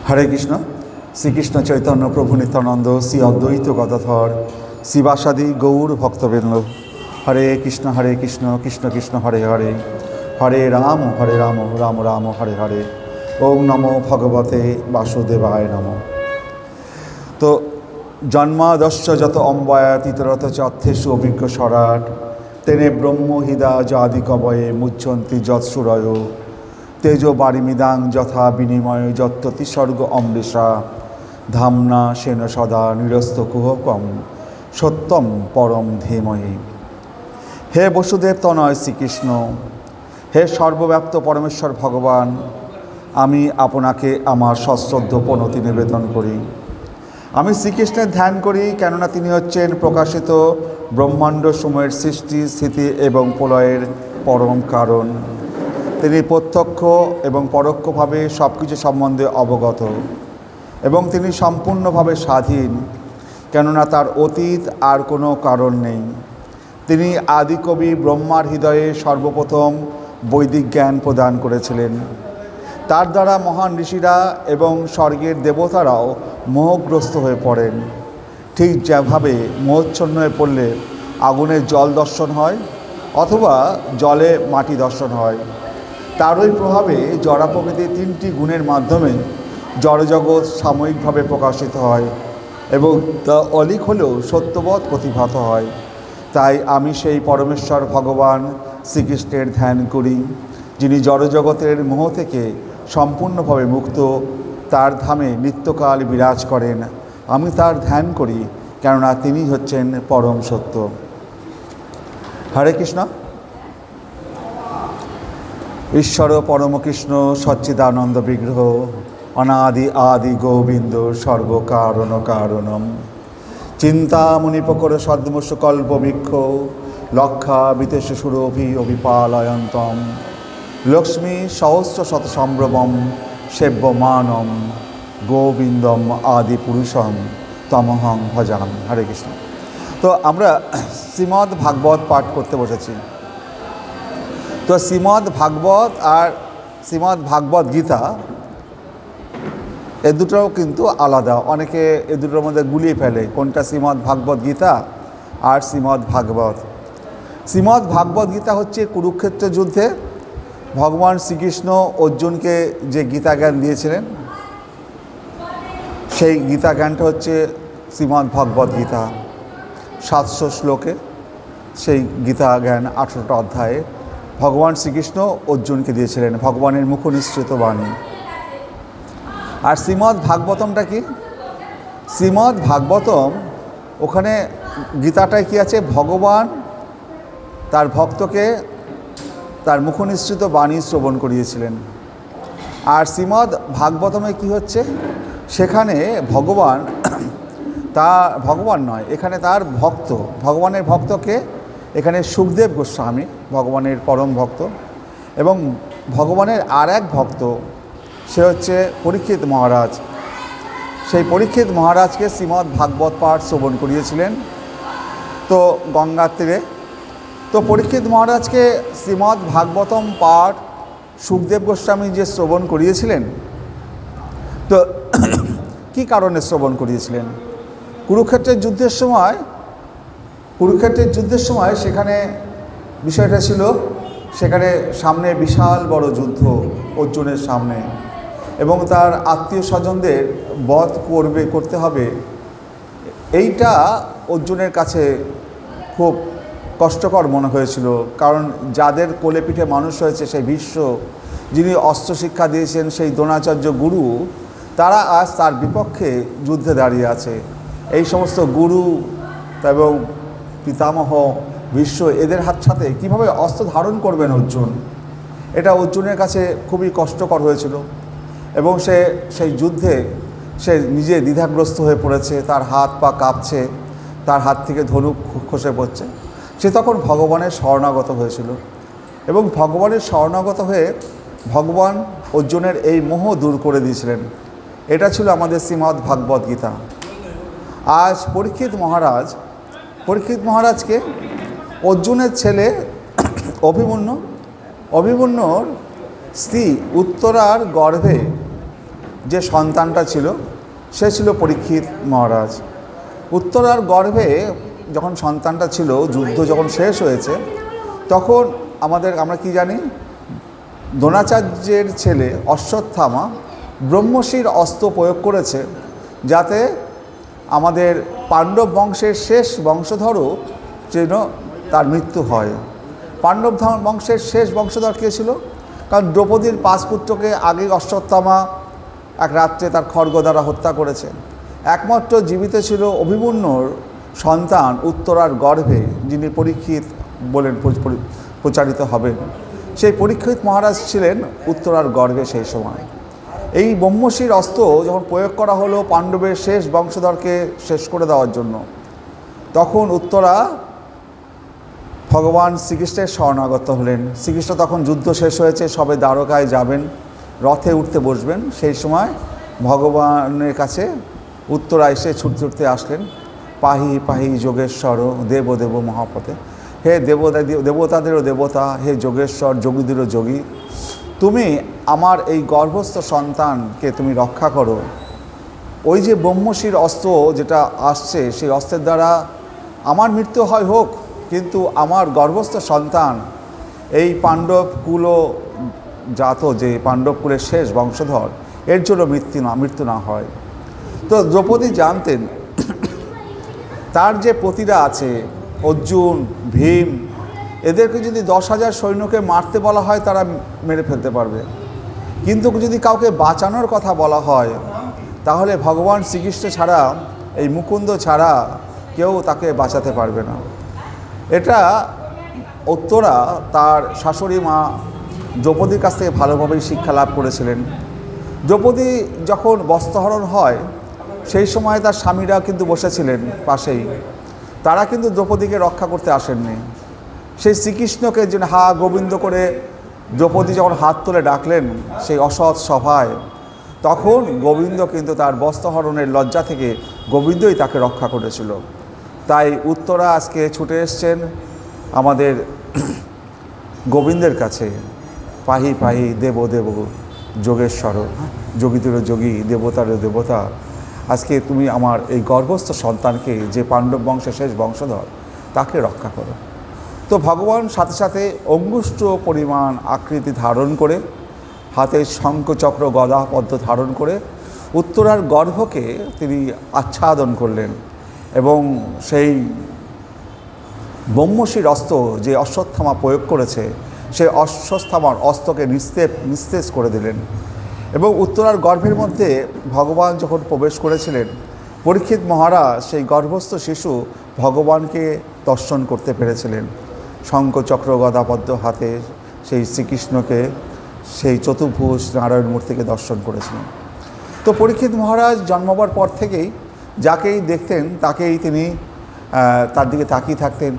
হরে কৃষ্ণ। শ্রীকৃষ্ণ চৈতন্য প্রভু নিত্যানন্দ, শ্রী অদ্বৈত গদাধর, শিবাসাদি গৌর ভক্তবৃন্দ। হরে কৃষ্ণ কৃষ্ণ কৃষ্ণ হরে হরে, হরে রাম রাম রাম হরে হরে। ওম নমো ভগবতে বাসুদেবায় নমঃ। তো জন্মাদশ্য যত অম্বায়াতিতরত চর্থেষু অভিজ্ঞ স্বরাট, তেনে ব্রহ্ম হৃদা যাদি কবয়ে মুচ্ছন্তি যৎসুরয়, তেজো বারিমিদাং যথা বিনিময় যত্ততি স্বর্গ অমৃষা, ধামনা সেন সদা নিরস্ত কুহকম সত্যম পরম ধীমহি। হে বসুদেব তনয় শ্রীকৃষ্ণ, হে সর্বব্যাপ্ত পরমেশ্বর ভগবান, আমি আপনাকে আমার সশ্রদ্ধ প্রণতি নিবেদন করি। আমি শ্রীকৃষ্ণের ধ্যান করি, কেননা তিনি হচ্ছেন প্রকাশিত ব্রহ্মাণ্ড সময়ের সৃষ্টি, স্থিতি এবং প্রলয়ের পরম কারণ। তিনি প্রত্যক্ষ এবং পরোক্ষভাবে সব কিছু সম্বন্ধে অবগত এবং তিনি সম্পূর্ণভাবে স্বাধীন, কেননা তার অতীত আর কোনো কারণ নেই। তিনি আদিকবি ব্রহ্মার হৃদয়ে সর্বপ্রথম বৈদিক জ্ঞান প্রদান করেছিলেন। তার দ্বারা মহান ঋষিরা এবং স্বর্গের দেবতারাও মোহগ্রস্ত হয়ে পড়েন। ঠিক যেভাবে মোহচ্ছন্ন হয়ে পড়লে আগুনে জল দর্শন হয় অথবা জলে মাটি দর্শন হয়, তারই প্রভাবে জড়া প্রকৃতির তিনটি গুণের মাধ্যমে জড়জগৎ সাময়িকভাবে প্রকাশিত হয় এবং তা অলিক হলেও সত্যবৎ প্রতিভাত হয়। তাই আমি সেই পরমেশ্বর ভগবান শ্রীকৃষ্ণের ধ্যান করি, যিনি জড়জগতের মোহ থেকে সম্পূর্ণভাবে মুক্ত, তার ধামে নিত্যকাল বিরাজ করেন। আমি তার ধ্যান করি, কেননা তিনি হচ্ছেন পরম সত্য। হরে কৃষ্ণ। ঈশ্বর পরমকৃষ্ণ সচ্চিদানন্দ বিগ্রহ, অনাদি আদি গোবিন্দ সর্বকারণ কারণম, চিন্তামণিপকর সদ্মস্য কল্পবৃক্ষ, লক্ষা বিতেশ সুরভি অভিপালয়ন্তম, লক্ষ্মী সহস্র শত সম্ভ্রমম সেব্যমানম, গোবিন্দম আদি পুরুষম তমহং ভজাম। হরে কৃষ্ণ। তো আমরা শ্রীমদ্ ভাগবত পাঠ করতে বসেছি। তো শ্রীমদ্ ভাগবত আর শ্রীমদ্ ভাগবত গীতা এ দুটোও কিন্তু আলাদা। অনেকে এ দুটোর মধ্যে গুলিয়ে ফেলে কোনটা শ্রীমদ্ ভাগবত গীতা আর শ্রীমদ্ ভাগবত। শ্রীমদ্ ভাগবত গীতা হচ্ছে কুরুক্ষেত্র যুদ্ধে ভগবান শ্রীকৃষ্ণ অর্জুনকে যে গীতা জ্ঞান দিয়েছিলেন, সেই গীতা জ্ঞানটা হচ্ছে শ্রীমদ্ ভাগবত গীতা। 700 শ্লোকে সেই গীতা জ্ঞান 18টা অধ্যায়ে ভগবান শ্রীকৃষ্ণ অর্জুনকে দিয়েছিলেন, ভগবানের মুখনিসৃত বাণী। আর শ্রীমদ্ ভাগবতমটা কি? শ্রীমদ্ ভাগবতম, ওখানে গীতাটায় কি আছে? ভগবান তার ভক্তকে তার মুখনিসৃত বাণী শ্রবণ করিয়েছিলেন। আর শ্রীমদ্ ভাগবতমে কি হচ্ছে? সেখানে ভগবান নয়, এখানে তার ভক্ত, ভগবানের ভক্তকে, এখানে সুখদেব গোস্বামী ভগবানের পরম ভক্ত, এবং ভগবানের আর এক ভক্ত সে হচ্ছে পরীক্ষিত মহারাজ। সেই পরীক্ষিত মহারাজকে শ্রীমদ্ ভাগবত পাঠ শ্রবণ করিয়েছিলেন তো গঙ্গার তীরে। তো পরীক্ষিত মহারাজকে শ্রীমদ্ ভাগবতম পাঠ সুখদেব গোস্বামী যে শ্রবণ করিয়েছিলেন, তো কী কারণে শ্রবণ করিয়েছিলেন? কুরুক্ষেত্রের যুদ্ধের সময় সেখানে বিষয়টা ছিল, সেখানে সামনে বিশাল বড় যুদ্ধ অর্জুনের সামনে, এবং তার আত্মীয় স্বজনদের বধ করতে হবে। এইটা অর্জুনের কাছে খুব কষ্টকর মনে হয়েছিল, কারণ যাদের কোলে পিঠে মানুষ হয়েছে সেই ভীষ্ম, যিনি অস্ত্র শিক্ষা দিয়েছেন, সেই দ্রোণাচার্য গুরু, তারা আজ তার বিপক্ষে যুদ্ধে দাঁড়িয়ে আছে। এই সমস্ত গুরু এবং পিতামহ ভীষ্ম, এদের হাত সাথে কীভাবে অস্ত্র ধারণ করবেন অর্জুন, এটা অর্জুনের কাছে খুবই কষ্টকর হয়েছিল। এবং সেই যুদ্ধে সে নিজে দ্বিধাগ্রস্ত হয়ে পড়েছে, তার হাত পা কাঁপছে, তার হাত থেকে ধনুক খসে পড়ছে। সে তখন ভগবানের শরণাগত হয়েছিল, এবং ভগবানের শরণাগত হয়ে ভগবান অর্জুনের এই মোহ দূর করে দিয়েছিলেন। এটা ছিল আমাদের শ্রীমদ্ ভাগবত গীতা। আজ পরীক্ষিত মহারাজকে অর্জুনের ছেলে অভিমন্যুর স্ত্রী উত্তরার গর্ভে যে সন্তানটা ছিল সে ছিল পরীক্ষিত মহারাজ। উত্তরার গর্ভে যখন সন্তানটা ছিল, যুদ্ধ যখন শেষ হয়েছে, তখন আমরা কি জানি, দ্রোণাচার্যের ছেলে অশ্বত্থামা ব্রহ্মশির অস্ত্র প্রয়োগ করেছে যাতে আমাদের পাণ্ডব বংশের শেষ বংশধরও যেন তার মৃত্যু হয়। পাণ্ডব বংশের শেষ বংশধর কে ছিল? কারণ দ্রৌপদীর 5 পুত্রকে আগে অশ্বত্থামা এক রাত্রে তার খড়গ দ্বারা হত্যা করেছে। একমাত্র জীবিত ছিল অভিমন্যুর সন্তান উত্তরার গর্ভে, যিনি পরীক্ষিত বলেন প্রচারিত হবেন। সেই পরীক্ষিত মহারাজ ছিলেন উত্তরার গর্ভে সেই সময়। এই ব্রহ্মশির অস্ত্র যখন প্রয়োগ করা হলো পাণ্ডবের শেষ বংশধরকে শেষ করে দেওয়ার জন্য, তখন উত্তরা ভগবান শ্রীকৃষ্ণের শরণাগত হলেন। শ্রীকৃষ্ণ তখন যুদ্ধ শেষ হয়েছে, সবে দ্বারকায় যাবেন, রথে উঠতে বসবেন। সেই সময় ভগবানের কাছে উত্তরা এসে ছুটতে ছুটতে আসলেন, পাহি পাহি যোগেশ্বর দেব দেব মহাপতে, হে দেবতাদেরও দেবতা, হে যোগেশ্বর যোগীদেরও যোগী, তুমি আমার এই গর্ভস্থ সন্তানকে তুমি রক্ষা করো। ওই যে ব্রহ্মশির অস্ত্র যেটা আসছে, সেই অস্ত্রের দ্বারা আমার মৃত্যু হয় হোক, কিন্তু আমার গর্ভস্থ সন্তান এই পাণ্ডব কুল জাত, যে পাণ্ডব কুলের শেষ বংশধর, এর জন্য মৃত্যু না হয়। তো দ্রৌপদী জানতেন তার যে পতিরা আছে, অর্জুন, ভীম, এদেরকে যদি 10,000 সৈন্যকে মারতে বলা হয় তারা মেরে ফেলতে পারবে, কিন্তু যদি কাউকে বাঁচানোর কথা বলা হয় তাহলে ভগবান শ্রীকৃষ্ণ ছাড়া, এই মুকুন্দ ছাড়া কেউ তাকে বাঁচাতে পারবে না। এটা উত্তরা তার শাশুড়ি মা দ্রৌপদীর কাছ থেকে ভালোভাবেই শিক্ষা লাভ করেছিলেন। দ্রৌপদী যখন বস্ত্রহরণ হয় সেই সময় তার স্বামীরা কিন্তু বসেছিলেন পাশেই, তারা কিন্তু দ্রৌপদীকে রক্ষা করতে আসেননি। সেই শ্রীকৃষ্ণকে যে হা গোবিন্দ করে দ্রৌপদী যখন হাত তুলে ডাকলেন সেই অসৎ সভায়, তখন গোবিন্দ কিন্তু তার বস্ত্রহরণের লজ্জা থেকে গোবিন্দই তাকে রক্ষা করেছিল। তাই উত্তরা আজকে ছুটে এসছেন আমাদের গোবিন্দের কাছে, পাহি পাহি দেব দেব যোগেশ্বর যোগীদেরও যোগী, দেবতারও দেবতা, আজকে তুমি আমার এই গর্ভস্থ সন্তানকে, যে পাণ্ডব বংশের শেষ বংশধর, তাকে রক্ষা করো। তো ভগবান সাথে সাথে অঙ্গুষ্ঠ পরিমাণ আকৃতি ধারণ করে, হাতে শঙ্খচক্র গদা পদ্ম ধারণ করে উত্তরার গর্ভকে তিনি আচ্ছাদন করলেন এবং সেই ব্রহ্মশির অস্ত্র যে অশ্বত্থামা প্রয়োগ করেছে সেই অশ্বত্থামার অস্ত্রকে নিস্তেজ করে দিলেন। এবং উত্তরার গর্ভের মধ্যে ভগবান যখন প্রবেশ করেছিলেন, পরীক্ষিত মহারাজ সেই গর্ভস্থ শিশু ভগবানকে দর্শন করতে পেরেছিলেন। শঙ্খচক্র গদাপদ্ম হাতে সেই শ্রীকৃষ্ণকে, সেই চতুর্ভুজ নারায়ণ মূর্তিকে দর্শন করেছিলেন। তো পরীক্ষিত মহারাজ জন্মাবার পর থেকেই যাকেই দেখতেন তাকেই তিনি তার দিকে তাকিয়ে থাকতেন,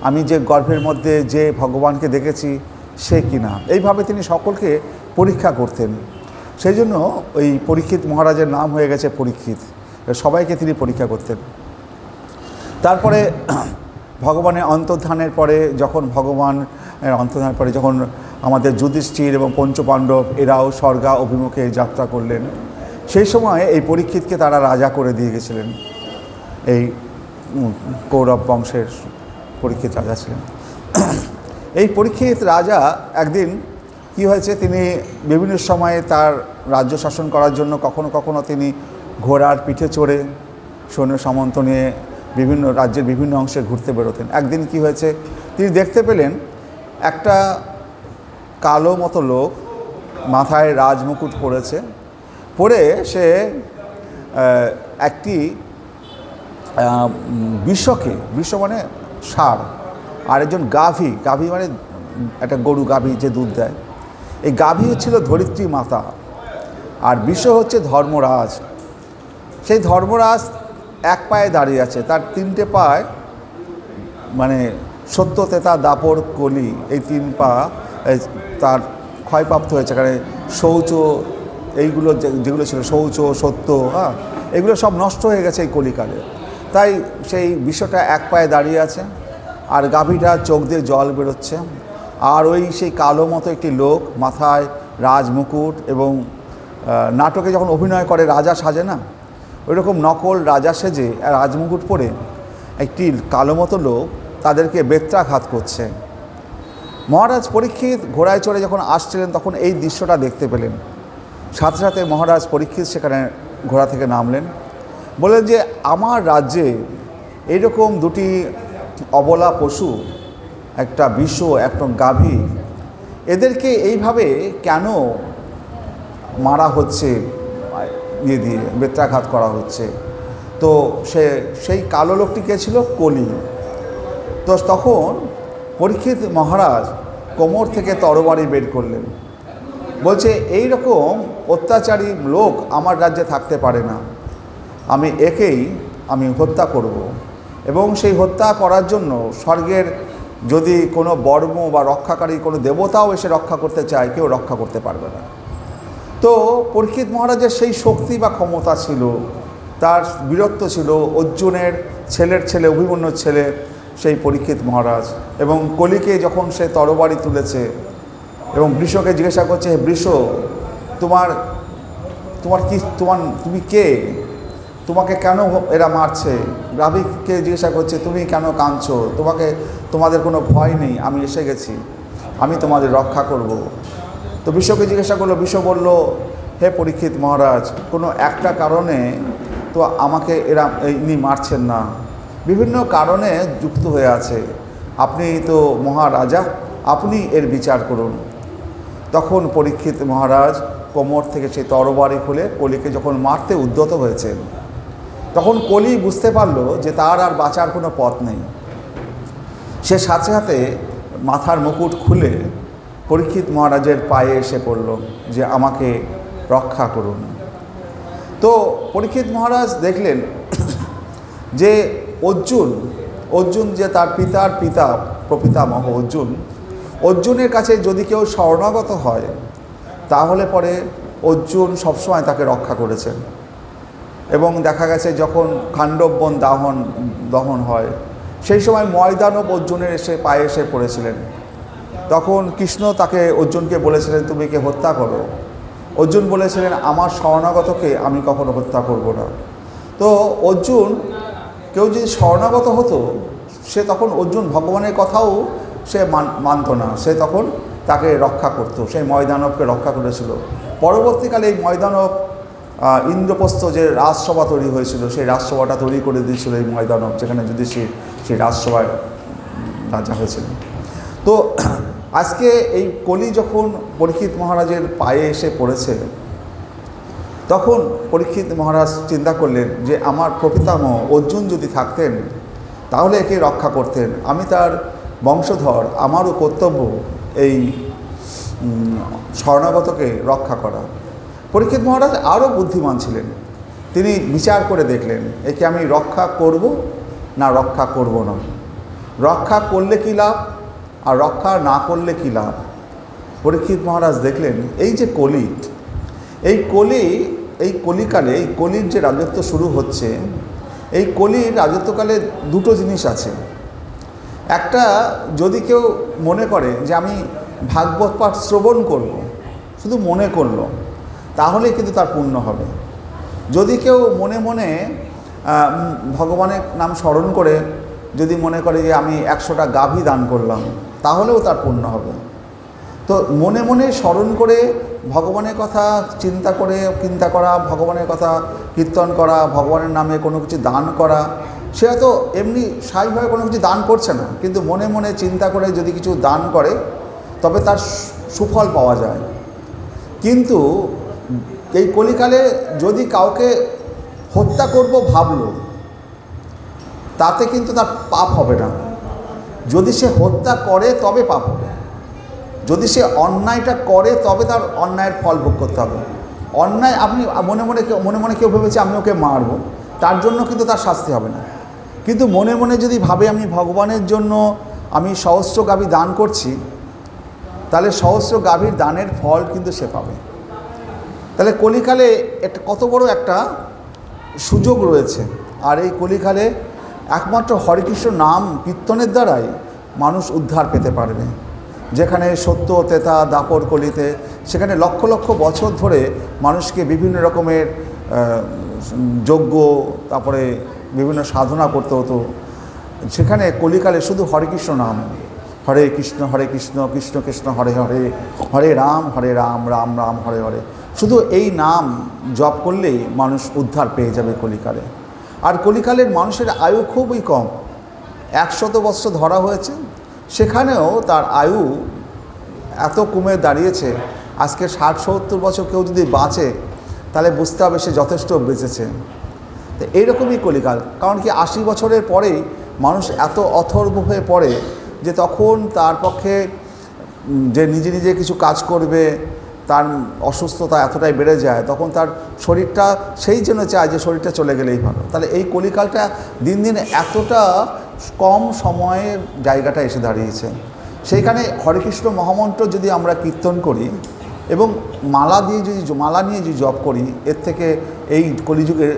আমি যে গর্ভের মধ্যে যে ভগবানকে দেখেছি সে কিনা, এইভাবে তিনি সকলকে পরীক্ষা করতেন। সেই জন্য ওই পরীক্ষিত মহারাজের নাম হয়ে গেছে পরীক্ষিত, সবাইকে তিনি পরীক্ষা করতেন। তারপরে ভগবানের অন্তর্ধানের পরে, যখন ভগবানের অন্তর্ধানের পরে যখন আমাদের যুধিষ্ঠির এবং পঞ্চপাণ্ডব এরাও স্বর্গা অভিমুখে যাত্রা করলেন, সেই সময় এই পরীক্ষিতকে তারা রাজা করে দিয়ে গেছিলেন। এই কৌরব বংশের পরীক্ষিত রাজা ছিলেন। এই পরীক্ষিত রাজা একদিন কি হয়েছে, তিনি বিভিন্ন সময়ে তার রাজ্য শাসন করার জন্য কখনো কখনো তিনি ঘোড়ার পিঠে চড়ে সৈন্য সামন্ত নিয়ে বিভিন্ন রাজ্যের বিভিন্ন অংশে ঘুরতে বেরোতেন। একদিন কি হয়েছে, তিনি দেখতে পেলেন একটা কালো মতো লোক, মাথায় রাজমুকুট পরেছে, পরে সে একটি বিশ্ব মানে ষাঁড়, আর একজন গাভী মানে একটা গরু গাভী যে দুধ দেয়, এই গাভী হচ্ছিল ধরিত্রী মাতা, আর বিশ্ব হচ্ছে ধর্মরাজ। সেই ধর্মরাজ এক পায়ে দাঁড়িয়ে আছে, তার 3টে পায়ে মানে সত্য, তেতা, দাপর, কলি, এই 3 পা তার ক্ষয়প্রাপ্ত হয়েছে। কারণ শৌচ এইগুলো যেগুলো ছিল, শৌচ, সত্য, এগুলো সব নষ্ট হয়ে গেছে এই কলিকালে। তাই সেই বিশ্বটা এক পায়ে দাঁড়িয়ে আছে, আর গাভীটা চোখ দিয়ে জল বেরোচ্ছে, আর ওই সেই কালো মতো একটি লোক, মাথায় রাজমুকুট এবং নাটকে যখন অভিনয় করে রাজা সাজে না, ওইরকম নকল রাজা সেজে রাজমুকুট পরে একটি কালো মতো লোক তাদেরকে বেত্রাঘাত করছে। মহারাজ পরীক্ষিত ঘোড়ায় চড়ে যখন আসছিলেন তখন এই দৃশ্যটা দেখতে পেলেন। সাথে সাথে মহারাজ পরীক্ষিত সেখানে ঘোড়া থেকে নামলেন, বললেন যে আমার রাজ্যে এইরকম দুটি অবলা পশু, একটা বিষ একটা গাভী, এদেরকে এইভাবে কেন মারা হচ্ছে, ইয়ে দিয়ে বেত্রাঘাত করা হচ্ছে। তো সেই কালো লোকটি কে ছিল? কলি। তো তখন পরীক্ষিত মহারাজ কোমর থেকে তরবারি বের করলেন, বলছে এই রকম অত্যাচারী লোক আমার রাজ্যে থাকতে পারে না, আমি একেই হত্যা করব। এবং সেই হত্যা করার জন্য স্বর্গের যদি কোনো বর্ম বা রক্ষাকারী কোনো দেবতাও এসে রক্ষা করতে চায়, কেউ রক্ষা করতে পারবে না। তো পরীক্ষিত মহারাজের সেই শক্তি বা ক্ষমতা ছিল, তার বীরত্ব ছিল। অর্জুনের ছেলের ছেলে, অভিমন্যুর ছেলে সেই পরীক্ষিত মহারাজ, এবং কলিকে যখন সে তরবারি তুলেছে এবং বৃষকে জিজ্ঞাসা করছে, হে বৃষ, তুমি কে, তোমাকে কেন এরা মারছে? গাভীকে জিজ্ঞাসা করছে, তুমি কেন কাঁদছো? তোমাদের কোনো ভয় নেই, আমি এসে গেছি, আমি তোমাদের রক্ষা করব। তো বৃষকে জিজ্ঞাসা করলো, বৃষ বলল, হে পরীক্ষিত মহারাজ, কোনো একটা কারণে তো আমাকে এরা ইনি মারছেন না, বিভিন্ন কারণে যুক্ত হয়ে আছে, আপনি তো মহারাজা, আপনি এর বিচার করুন। তখন পরীক্ষিত মহারাজ কোমর থেকে সেই তরবারি খুলে কলিকে যখন মারতে উদ্যত হয়েছেন, তখন কলি বুঝতে পারল যে তার আর বাঁচার কোনো পথ নেই। সে সাথে সাথে মাথার মুকুট খুলে পরীক্ষিত মহারাজের পায়ে এসে পড়ল যে আমাকে রক্ষা করুন। তো পরীক্ষিত মহারাজ দেখলেন যে অর্জুন যে তার পিতার পিতা, প্রপিতামহ অর্জুনের কাছে যদি কেউ শরণাগত হয়, তাহলে পরে অর্জুন সবসময় তাকে রক্ষা করেছেন। এবং দেখা গেছে যখন খাণ্ডব বন দহন হয়, সেই সময় ময়দানব অর্জুনের পায়ে এসে পড়েছিলেন। তখন কৃষ্ণ অর্জুনকে বলেছিলেন, তুমি কে হত্যা করো। অর্জুন বলেছিলেন, আমার শরণাগতকে আমি কখনো হত্যা করব না। তো অর্জুন, কেউ যদি শরণাগত হতো, সে তখন অর্জুন ভগবানের কথাও সে মানত না, সে তখন তাকে রক্ষা করত, সেই ময়দানবকে রক্ষা করেছিল। পরবর্তীকালে এই ময়দানব ইন্দ্রপ্রস্থ যে রাজসভা তৈরি হয়েছিল, সেই রাজসভাটা তৈরি করে দিয়েছিল এই ময়দানব, যেখানে যুধিষ্ঠির সেই রাজসভায় রাজা হয়েছিলেন। তো আজকে এই কলি যখন পরীক্ষিত মহারাজের পায়ে এসে পড়েছে, তখন পরীক্ষিত মহারাজ চিন্তা করলেন যে আমার প্রপিতামহ অর্জুন যদি থাকতেন তাহলে একে রক্ষা করতেন, আমি তার বংশধর, আমারও কর্তব্য এই শরণাগতকে রক্ষা করা। পরীক্ষিত মহারাজ আরও বুদ্ধিমান ছিলেন, তিনি বিচার করে দেখলেন একে আমি রক্ষা করব না রক্ষা করব না, রক্ষা করলে কী লাভ আর রক্ষা না করলে কী লাভ। পরীক্ষিত মহারাজ দেখলেন এই যে এই কলিকালে, এই কলির যে রাজত্ব শুরু হচ্ছে, এই কলির রাজত্বকালে দুটো জিনিস আছে। একটা, যদি কেউ মনে করে যে আমি ভাগবত পাঠ শ্রবণ করব, শুধু মনে করলো, তাহলে কিন্তু তার পুণ্য হবে। যদি কেউ মনে মনে ভগবানের নাম স্মরণ করে যদি মনে করে যে আমি 100টা গাভী দান করলাম, তাহলেও তার পুণ্য হবে। তো মনে মনে স্মরণ করে ভগবানের কথা চিন্তা করা, ভগবানের কথা কীর্তন করা, ভগবানের নামে কোনো কিছু দান করা, সে তো এমনি স্বাভাবিকভাবে কোনো কিছু দান করছে না, কিন্তু মনে মনে চিন্তা করে যদি কিছু দান করে তবে তার সুফল পাওয়া যায়। কিন্তু এই কলিকালে যদি কাউকে হত্যা করব ভাবলো, তাতে কিন্তু তার পাপ হবে না। যদি সে হত্যা করে তবে পাপ হবে, যদি সে অন্যায়টা করে তবে তার অন্যায়ের ফল ভোগ করতে হবে। অন্যায় আপনি মনে মনে কেউ ভেবেছে আমি ওকে মারবো, তার জন্য কিন্তু তার শাস্তি হবে না। কিন্তু মনে মনে যদি ভাবে আমি ভগবানের জন্য আমি সহস্র গাভী দান করছি, তাহলে সহস্র গাভীর দানের ফল কিন্তু সে পাবে। তাহলে কলিকালে কত বড় একটা সুযোগ রয়েছে। আর এই কলিকালে একমাত্র হরেকৃষ্ণ নাম কীর্তনের দ্বারাই মানুষ উদ্ধার পেতে পারবে। যেখানে সত্য তেতা দাপর কলিতে সেখানে লক্ষ লক্ষ বছর ধরে মানুষকে বিভিন্ন রকমের যজ্ঞ, তারপরে বিভিন্ন সাধনা করতে হতো। সেখানে কলিকালে শুধু হরে কৃষ্ণ নাম, হরে কৃষ্ণ কৃষ্ণ কৃষ্ণ হরে হরে, হরে রাম রাম রাম হরে হরে, শুধু এই নাম জপ করলেই মানুষ উদ্ধার পেয়ে যাবে কলিকালে। আর কলিকালের মানুষের আয়ু খুবই কম, 100 বৎসর ধরা হয়েছে, সেখানেও তার আয়ু এত কমে দাঁড়িয়েছে। আজকে 60-70 বছর কেউ যদি বাঁচে তাহলে বুঝতে হবে সে যথেষ্ট বেঁচেছে। তো এইরকমই কলিকাল। কারণ কি 80 বছরের পরেই মানুষ এত অথর্ব হয়ে পড়ে যে তখন তার পক্ষে যে নিজে নিজে কিছু কাজ করবে, তার অসুস্থতা এতটাই বেড়ে যায়, তখন তার শরীরটা সেই জন্য চায় যে শরীরটা চলে গেলেই ভালো। তাহলে এই কলিকালটা দিন দিন এতটা কম সময়ের জায়গাটা এসে দাঁড়িয়েছে। সেইখানে হরে কৃষ্ণ মহামন্ত্র যদি আমরা কীর্তন করি এবং মালা নিয়ে যদি জপ করি, এর থেকে এই কলিযুগের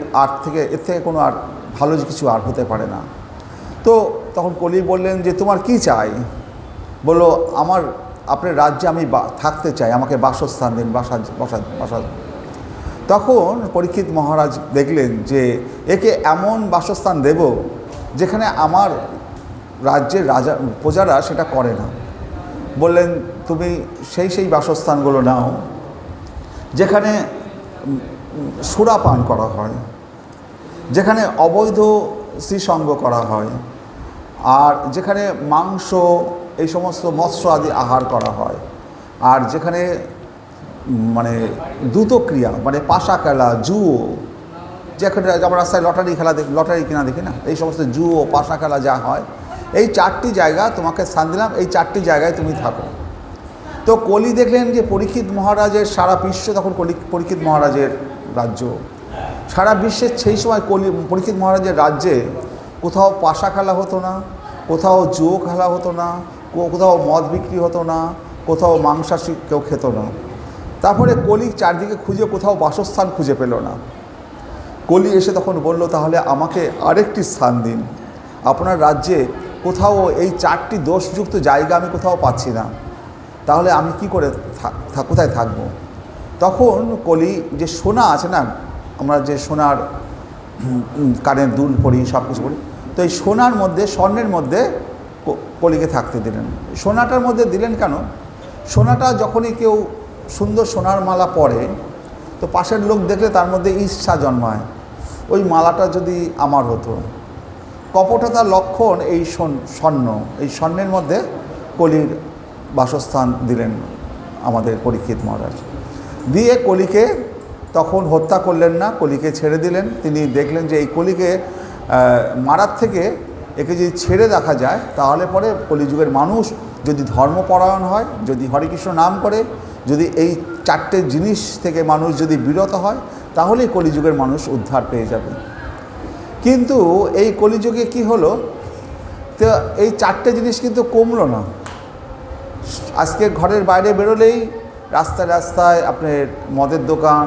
এর থেকে কোনো আর ভালো কিছু আর হতে পারে না। তো তখন কলি বললেন যে তোমার কি চাই? বললো আপনার রাজ্যে আমি থাকতে চাই, আমাকে বাসস্থান দিন, বাসা। তখন পরীক্ষিত মহারাজ দেখলেন যে একে এমন বাসস্থান দেব যেখানে আমার রাজ্যের প্রজারা সেটা করে না। বললেন তুমি সেই বাসস্থানগুলো নাও যেখানে সুরাপান করা হয়, যেখানে অবৈধ শ্রীসঙ্গ করা হয়, আর যেখানে মাংস এই সমস্ত মৎস্য আদি আহার করা হয়, আর যেখানে মানে দ্রুত ক্রিয়া মানে পাশা খেলা, জুয়ো, যেখানে আমরা রাস্তায় লটারি কিনা দেখি না, এই সমস্ত জুয়ো পাশা খেলা যা হয়, এই 4টি জায়গা তোমাকে স্থান দিলাম, এই 4টি জায়গায় তুমি থাকো। তো কলি দেখলেন যে পরীক্ষিত মহারাজের সারা বিশ্ব, তখন পরীক্ষিত মহারাজের রাজ্য, সারা বিশ্বের সেই সময় পরীক্ষিত মহারাজের রাজ্যে কোথাও পাশা খেলা হতো না, কোথাও জুয়ো খেলা হতো না, কোথাও মদ বিক্রি হতো না, কোথাও মাংসাশী কেউ খেত না। তারপরে কলি চারদিকে খুঁজে কোথাও বাসস্থান খুঁজে পেল না। কলি এসে তখন বলল, তাহলে আমাকে আরেকটি স্থান দিন, আপনার রাজ্যে কোথাও এই 4টি দোষযুক্ত জায়গা আমি কোথাও পাচ্ছি না, তাহলে আমি কি করে কোথায় থাকব? তখন কলি যে সোনা আছে না, আমরা যে সোনার কানের দুল পরি, সব কিছু পরি, তো এই সোনার মধ্যে, স্বর্ণের মধ্যে কলিকে থাকতে দিলেন। সোনাটার মধ্যে দিলেন কেন? সোনাটা যখনই কেউ সুন্দর সোনার মালা পরে তো পাশের লোক দেখলে তার মধ্যে ঈর্ষা জন্মায়, ওই মালাটা যদি আমার হতো। কপটতার লক্ষণ এই স্বর্ণ, এই স্বর্ণের মধ্যে কলির বাসস্থান দিলেন আমাদের পরীক্ষিত মহারাজ। দিয়ে কলিকে তখন হত্যা করলেন না, কলিকে ছেড়ে দিলেন। তিনি দেখলেন যে এই কলিকে মারার থেকে একে যদি ছেড়ে দেখা যায় তাহলে পরে কলিযুগের মানুষ যদি ধর্মপরায়ণ হয়, যদি হরিকৃষ্ণ নাম করে, যদি এই 4টে জিনিস থেকে মানুষ যদি বিরত হয়, তাহলেই কলিযুগের মানুষ উদ্ধার পেয়ে যাবে। কিন্তু এই কলিযুগে কি হলো, তো এই 4টে জিনিস কিন্তু কমলো না। আজকে ঘরের বাইরে বেরোলেই রাস্তায় রাস্তায় আপনার মদের দোকান,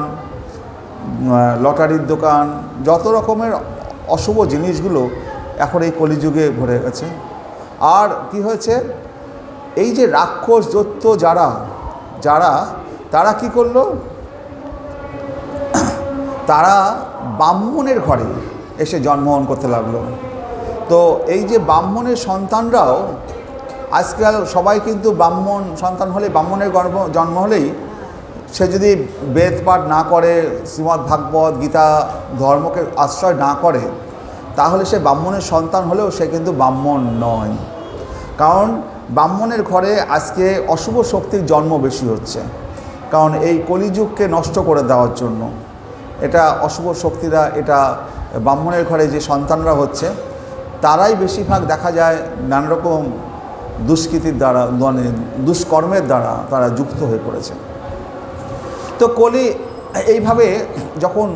লটারির দোকান, যত রকমের অশুভ জিনিসগুলো এখন এই কলিযুগে ভরে গেছে। আর কি হয়েছে, এই যে রাক্ষস দৈত্য তারা কি করলো, তারা ব্রাহ্মণের ঘরে এসে জন্মগ্রহণ করতে লাগলো। তো এই যে ব্রাহ্মণের সন্তানরাও আজকাল সবাই কিন্তু ব্রাহ্মণ সন্তান হলে, ব্রাহ্মণের জন্ম হলেই সে যদি বেদ পাঠ না করে, শ্রীমদ্ ভাগবত গীতা ধর্মকে আশ্রয় না করে, তাহলে সে ব্রাহ্মণের সন্তান হলেও সে কিন্তু ব্রাহ্মণ নয়। কারণ ব্রাহ্মণের ঘরে আজকে অশুভ শক্তির জন্ম বেশি হচ্ছে, কারণ এই কলিযুগকে নষ্ট করে দেওয়ার জন্য এটা অশুভ শক্তিরা, এটা ব্রাহ্মণের ঘরে যে সন্তানরা হচ্ছে তারাই বেশিরভাগ দেখা যায় নানা রকম দুষ্কৃতির দ্বারা, মানে দুষ্কর্মের দ্বারা তারা যুক্ত হয়ে পড়েছে। তো কলি এইভাবে যখন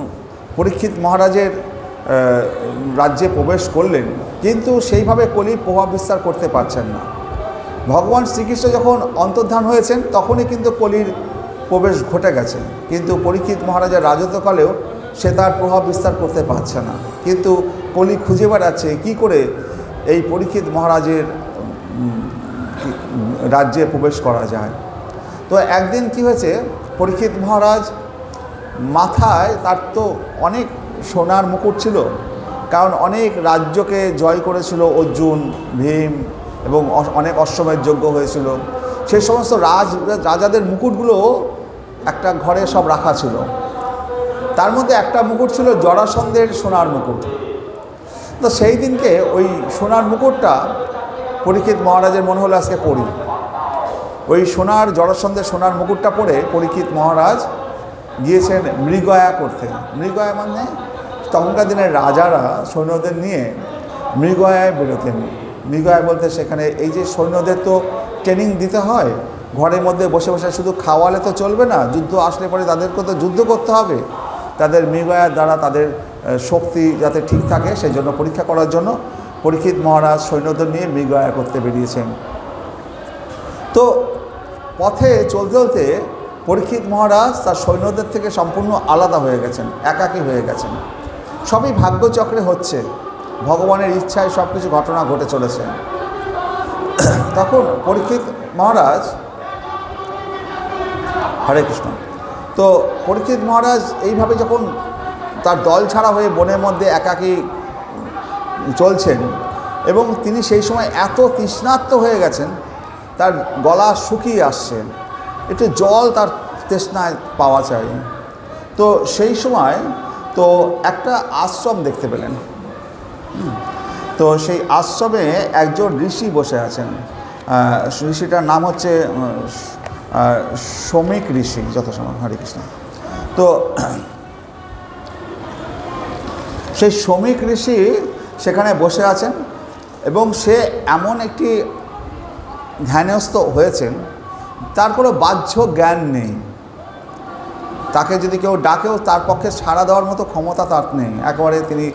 পরীক্ষিত মহারাজের রাজ্যে প্রবেশ করলেন, কিন্তু সেইভাবে কলির প্রভাব বিস্তার করতে পারছেন না। ভগবান শ্রীকৃষ্ণ যখন অন্তর্ধান হয়েছেন তখনই কিন্তু কলির প্রবেশ ঘটে গেছে, কিন্তু পরীক্ষিত মহারাজের রাজত্বকালেও সে তার প্রভাব বিস্তার করতে পারছে না। কিন্তু কলি খুঁজে বেড়াচ্ছে কী করে এই পরীক্ষিত মহারাজের রাজ্যে প্রবেশ করা যায়। তো একদিন কি হয়েছে, পরীক্ষিত মহারাজ মাথায় তার তো অনেক সোনার মুকুট ছিল, কারণ অনেক রাজ্যকে জয় করেছিল অর্জুন, ভীম এবং অনেক অশ্বমেধ যজ্ঞ হয়েছিল। সেই সমস্ত রাজাদের মুকুটগুলো একটা ঘরে সব রাখা ছিল। তার মধ্যে একটা মুকুট ছিল জরাসন্ধের সোনার মুকুট। তো সেই দিনকে ওই সোনার মুকুটটা পরীক্ষিত মহারাজের মনে হলো আজকে পড়ি। ওই জরাসন্ধের সোনার মুকুটটা পরে পরীক্ষিত মহারাজ গিয়েছেন মৃগয়া করতে। মৃগয়া মানে তখনকার দিনের রাজারা সৈন্যদের নিয়ে মৃগয়ায় বেরোতেন। মৃগয়া বলতে সেখানে এই যে সৈন্যদের তো ট্রেনিং দিতে হয়, ঘরের মধ্যে বসে বসে শুধু খাওয়ালে তো চলবে না, যুদ্ধ আসলে পরে তাদেরকে তো যুদ্ধ করতে হবে। তাদের মৃগয়ার দ্বারা তাদের শক্তি যাতে ঠিক থাকে সেই জন্য পরীক্ষা করার জন্য পরীক্ষিত মহারাজ সৈন্যদের নিয়ে মৃগয়া করতে বেরিয়েছেন। তো পথে চলতে চলতে পরীক্ষিত মহারাজ তার সৈন্যদের থেকে সম্পূর্ণ আলাদা হয়ে গেছেন, একাকী হয়ে গেছেন। সবই ভাগ্যচক্রে হচ্ছে, ভগবানের ইচ্ছায় সব কিছু ঘটনা ঘটে চলেছে। তখন পরীক্ষিত মহারাজ, হরে কৃষ্ণ, তো পরীক্ষিত মহারাজ এইভাবে যখন তার দল ছাড়া হয়ে বনের মধ্যে একাকী চলছেন এবং তিনি সেই সময় এত তৃষ্ণার্ত হয়ে গেছেন, তার গলা শুকিয়ে আসছে, একটু জল তার তৃষ্ণায় পাওয়া চাই। তো সেই সময় তো একটা আশ্রম দেখতে পেলেন। তো সেই আশ্রমে একজন ঋষি বসে আছেন। ঋষিটার নাম হচ্ছে শমিক ঋষি, যথাসময়, হরে কৃষ্ণ। তো সেই শমিক ঋষি সেখানে বসে আছেন এবং সে এমন একটি ধ্যানস্থ হয়েছেন, তার কোনো বাহ্য জ্ঞান নেই। তাকে যদি কেউ ডাকেও তার পক্ষে সাড়া দেওয়ার মতো ক্ষমতা তার নেই, একেবারে তিনি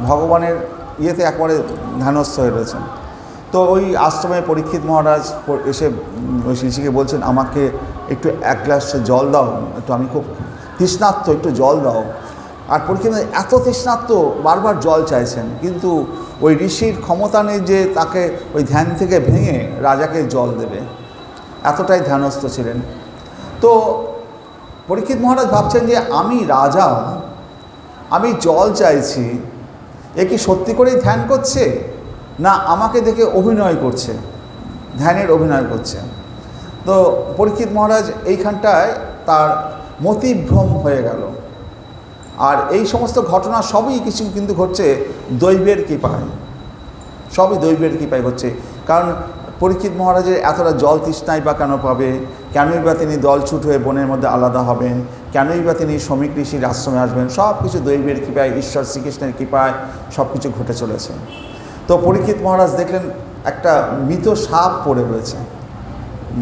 ভগবানের ইয়েতে একেবারে ধ্যানস্থ হয়ে রয়েছেন। তো ওই আশ্রমে পরীক্ষিত মহারাজ এসে ওই ঋষিকে বলছেন, আমাকে একটু এক গ্লাস জল দাও, একটু আমি খুব তৃষ্ণার্ত, একটু জল দাও। আর পরীক্ষিত এত তৃষ্ণার্ত, বারবার জল চাইছেন, কিন্তু ওই ঋষির ক্ষমতা নেই যে তাকে ওই ধ্যান থেকে ভেঙে রাজাকে জল দেবে, এতটাই ধ্যানস্থ ছিলেন। তো পরীক্ষিত মহারাজ ভাবছেন যে আমি রাজা, আমি জল চাইছি, এ কি সত্যি করেই ধ্যান করছে না আমাকে দেখে অভিনয় করছে, ধ্যানের অভিনয় করছে। তো পরীক্ষিত মহারাজ এইখানটায় তার মতিভ্রম হয়ে গেল। আর এই সমস্ত ঘটনা সবই কিছু কিন্তু ঘটছে দৈবের কৃপায়, সবই দৈবের কৃপায় হচ্ছে। কারণ পরীক্ষিত মহারাজের এতটা জল তৃষ্ণাই বা কেন পাবে, কেনই বা তিনি দলছুট হয়ে বনের মধ্যে আলাদা হবেন, কেনই বা তিনি শমিক ঋষির আশ্রমে আসবেন, সব কিছু দৈবের কৃপায়, ঈশ্বর শ্রীকৃষ্ণের কৃপায় সব কিছু ঘটে চলেছে। তো পরীক্ষিত মহারাজ দেখলেন একটা মৃত সাপ পড়ে রয়েছে,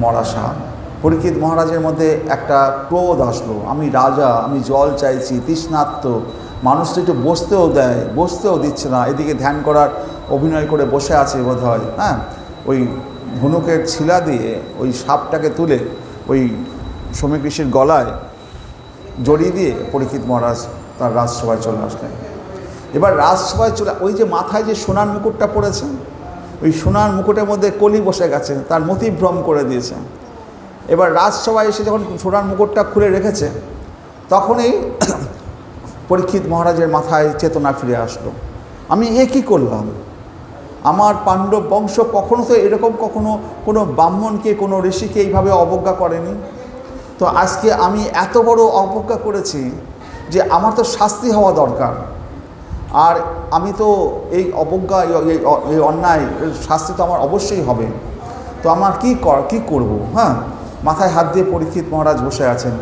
মরা সাপ। পরীক্ষিত মহারাজের মধ্যে একটা ক্রোধ আসলো, আমি রাজা, আমি জল চাইছি, তৃষ্ণার্ত, মানুষ তো একটু বসতেও দেয়, বসতেও দিচ্ছে না, এদিকে ধ্যান করার অভিনয় করে বসে আছে বোধ হয়। হ্যাঁ, ওই ধনুকের ছিলা দিয়ে ওই সাপটাকে তুলে ওই শমিক ঋষির গলায় জড়িয়ে দিয়ে পরীক্ষিত মহারাজ তার রাজসভায় চলে আসলেন। এবার রাজসভায় চলে, ওই যে মাথায় যে সোনার মুকুটটা পড়েছে, ওই সোনার মুকুটের মধ্যে কলি বসে গেছে, তার মতিভ্রম করে দিয়েছে। এবার রাজসভায় এসে যখন সোনার মুকুটটা খুলে রেখেছে, তখনই পরীক্ষিত মহারাজের মাথায় চেতনা ফিরে আসলো, আমি এ কী করলাম? আমার পাণ্ডব বংশ কখনো তো এরকম কখনো কোনো ব্রাহ্মণকে, কোনো ঋষিকে এইভাবে অবজ্ঞা করেনি। তো আজকে আমি এত বড় অবজ্ঞা করেছি যে আমার তো শাস্তি হওয়া দরকার। আর আমি তো এই অবজ্ঞা, এই অন্যায় শাস্তি তো আমার অবশ্যই হবে। তো আমার কী করব? হ্যাঁ, মাথায় হাত দিয়ে পরীক্ষিত মহারাজ বসে আছেন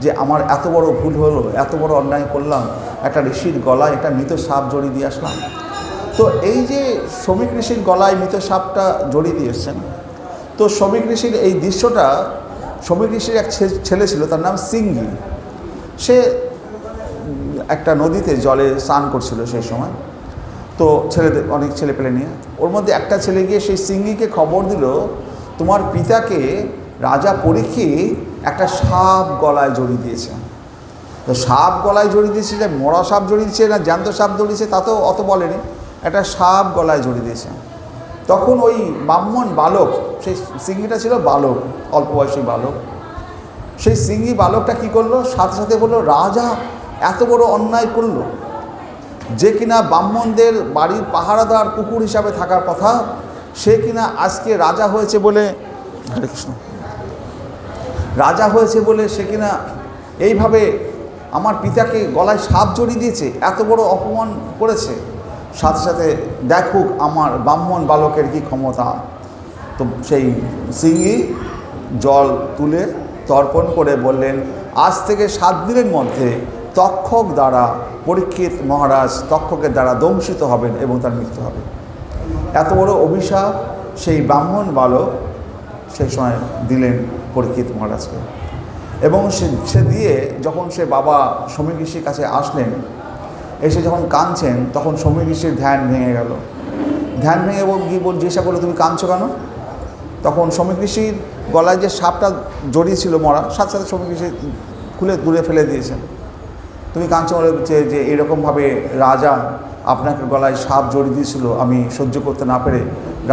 যে আমার এত বড় ভুল হলো, এত বড় অন্যায় করলাম, একটা ঋষির গলায় একটা মৃত সাপ জড়িয়ে দিয়ে আসলাম। তো এই যে শমিক ঋষির গলায় মৃত সাপটা জড়িয়ে দিয়ে এসছেন, তো শমিক ঋষির এই দৃশ্যটা, শমিক ঋষির এক ছেলে ছিল, তার নাম সিঙ্গি। সে একটা নদীতে জলে স্নান করছিল সেই সময়। তো ছেলেদের, অনেক ছেলে পেলে নিয়ে, ওর মধ্যে একটা ছেলে গিয়ে সেই সিঙ্গিকে খবর দিল, তোমার পিতাকে রাজা পরীক্ষিত একটা সাপ গলায় জড়িয়ে দিয়েছে। তো সাপ গলায় জড়িয়ে দিয়েছে, যে মরা সাপ জড়িয়ে দিয়েছে না জ্যান্ত সাপ জড়িয়েছে তা তো অত বলেনি, একটা সাপ গলায় জড়িয়ে দিয়েছে। তখন ওই ব্রাহ্মণ বালক, সেই সিঙ্গিটা ছিল বালক, অল্প বয়সী বালক, সেই সিঙ্গি বালকটা কি করলো, সাথে সাথে বললো রাজা এত বড় অন্যায় করলো, যে কিনা ব্রাহ্মণদের বাড়ির পাহারাদার কুকুর হিসাবে থাকার কথা, সে কিনা আজকে রাজা হয়েছে বলে, হরে কৃষ্ণ, রাজা হয়েছে বলে সে কিনা এইভাবে আমার পিতাকে গলায় সাপ জড়িয়ে দিয়েছে, এত বড় অপমান করেছে। সাথে সাথে দেখুক আমার ব্রাহ্মণ বালকের কি ক্ষমতা। তো সেই সিঙ্গি জল তুলে তর্পণ করে বললেন, আজ থেকে 7 দিনের মধ্যে তক্ষক দ্বারা পরীক্ষিত মহারাজ তক্ষকের দ্বারা দংশিত হবেন এবং তার মৃত্যু হবে। এত বড় অভিশাপ সেই ব্রাহ্মণ বালক সেই সময় দিলেন পরীক্ষিত মহারাজকে। এবং সে দিয়ে যখন সে বাবা সমীর ঋষির কাছে আসলেন, এসে যখন কাঁদছেন, তখন সমীর ঋষির ধ্যান ভেঙে গেল। ধ্যান ভেঙে এবং গিয়ে জিজ্ঞাসা করলো, তুমি কাঁদছো কেন? তখন সমীর ঋষির গলায় যে সাপটা জড়িয়েছিল মরা, সাথে সাথে সমীর ঋষি খুলে দূরে ফেলে দিয়েছেন। তুমি কাঁদছো যে এরকমভাবে রাজা আপনাকে গলায় সাপ জড়িয়ে দিয়েছিল, আমি সহ্য করতে না পেরে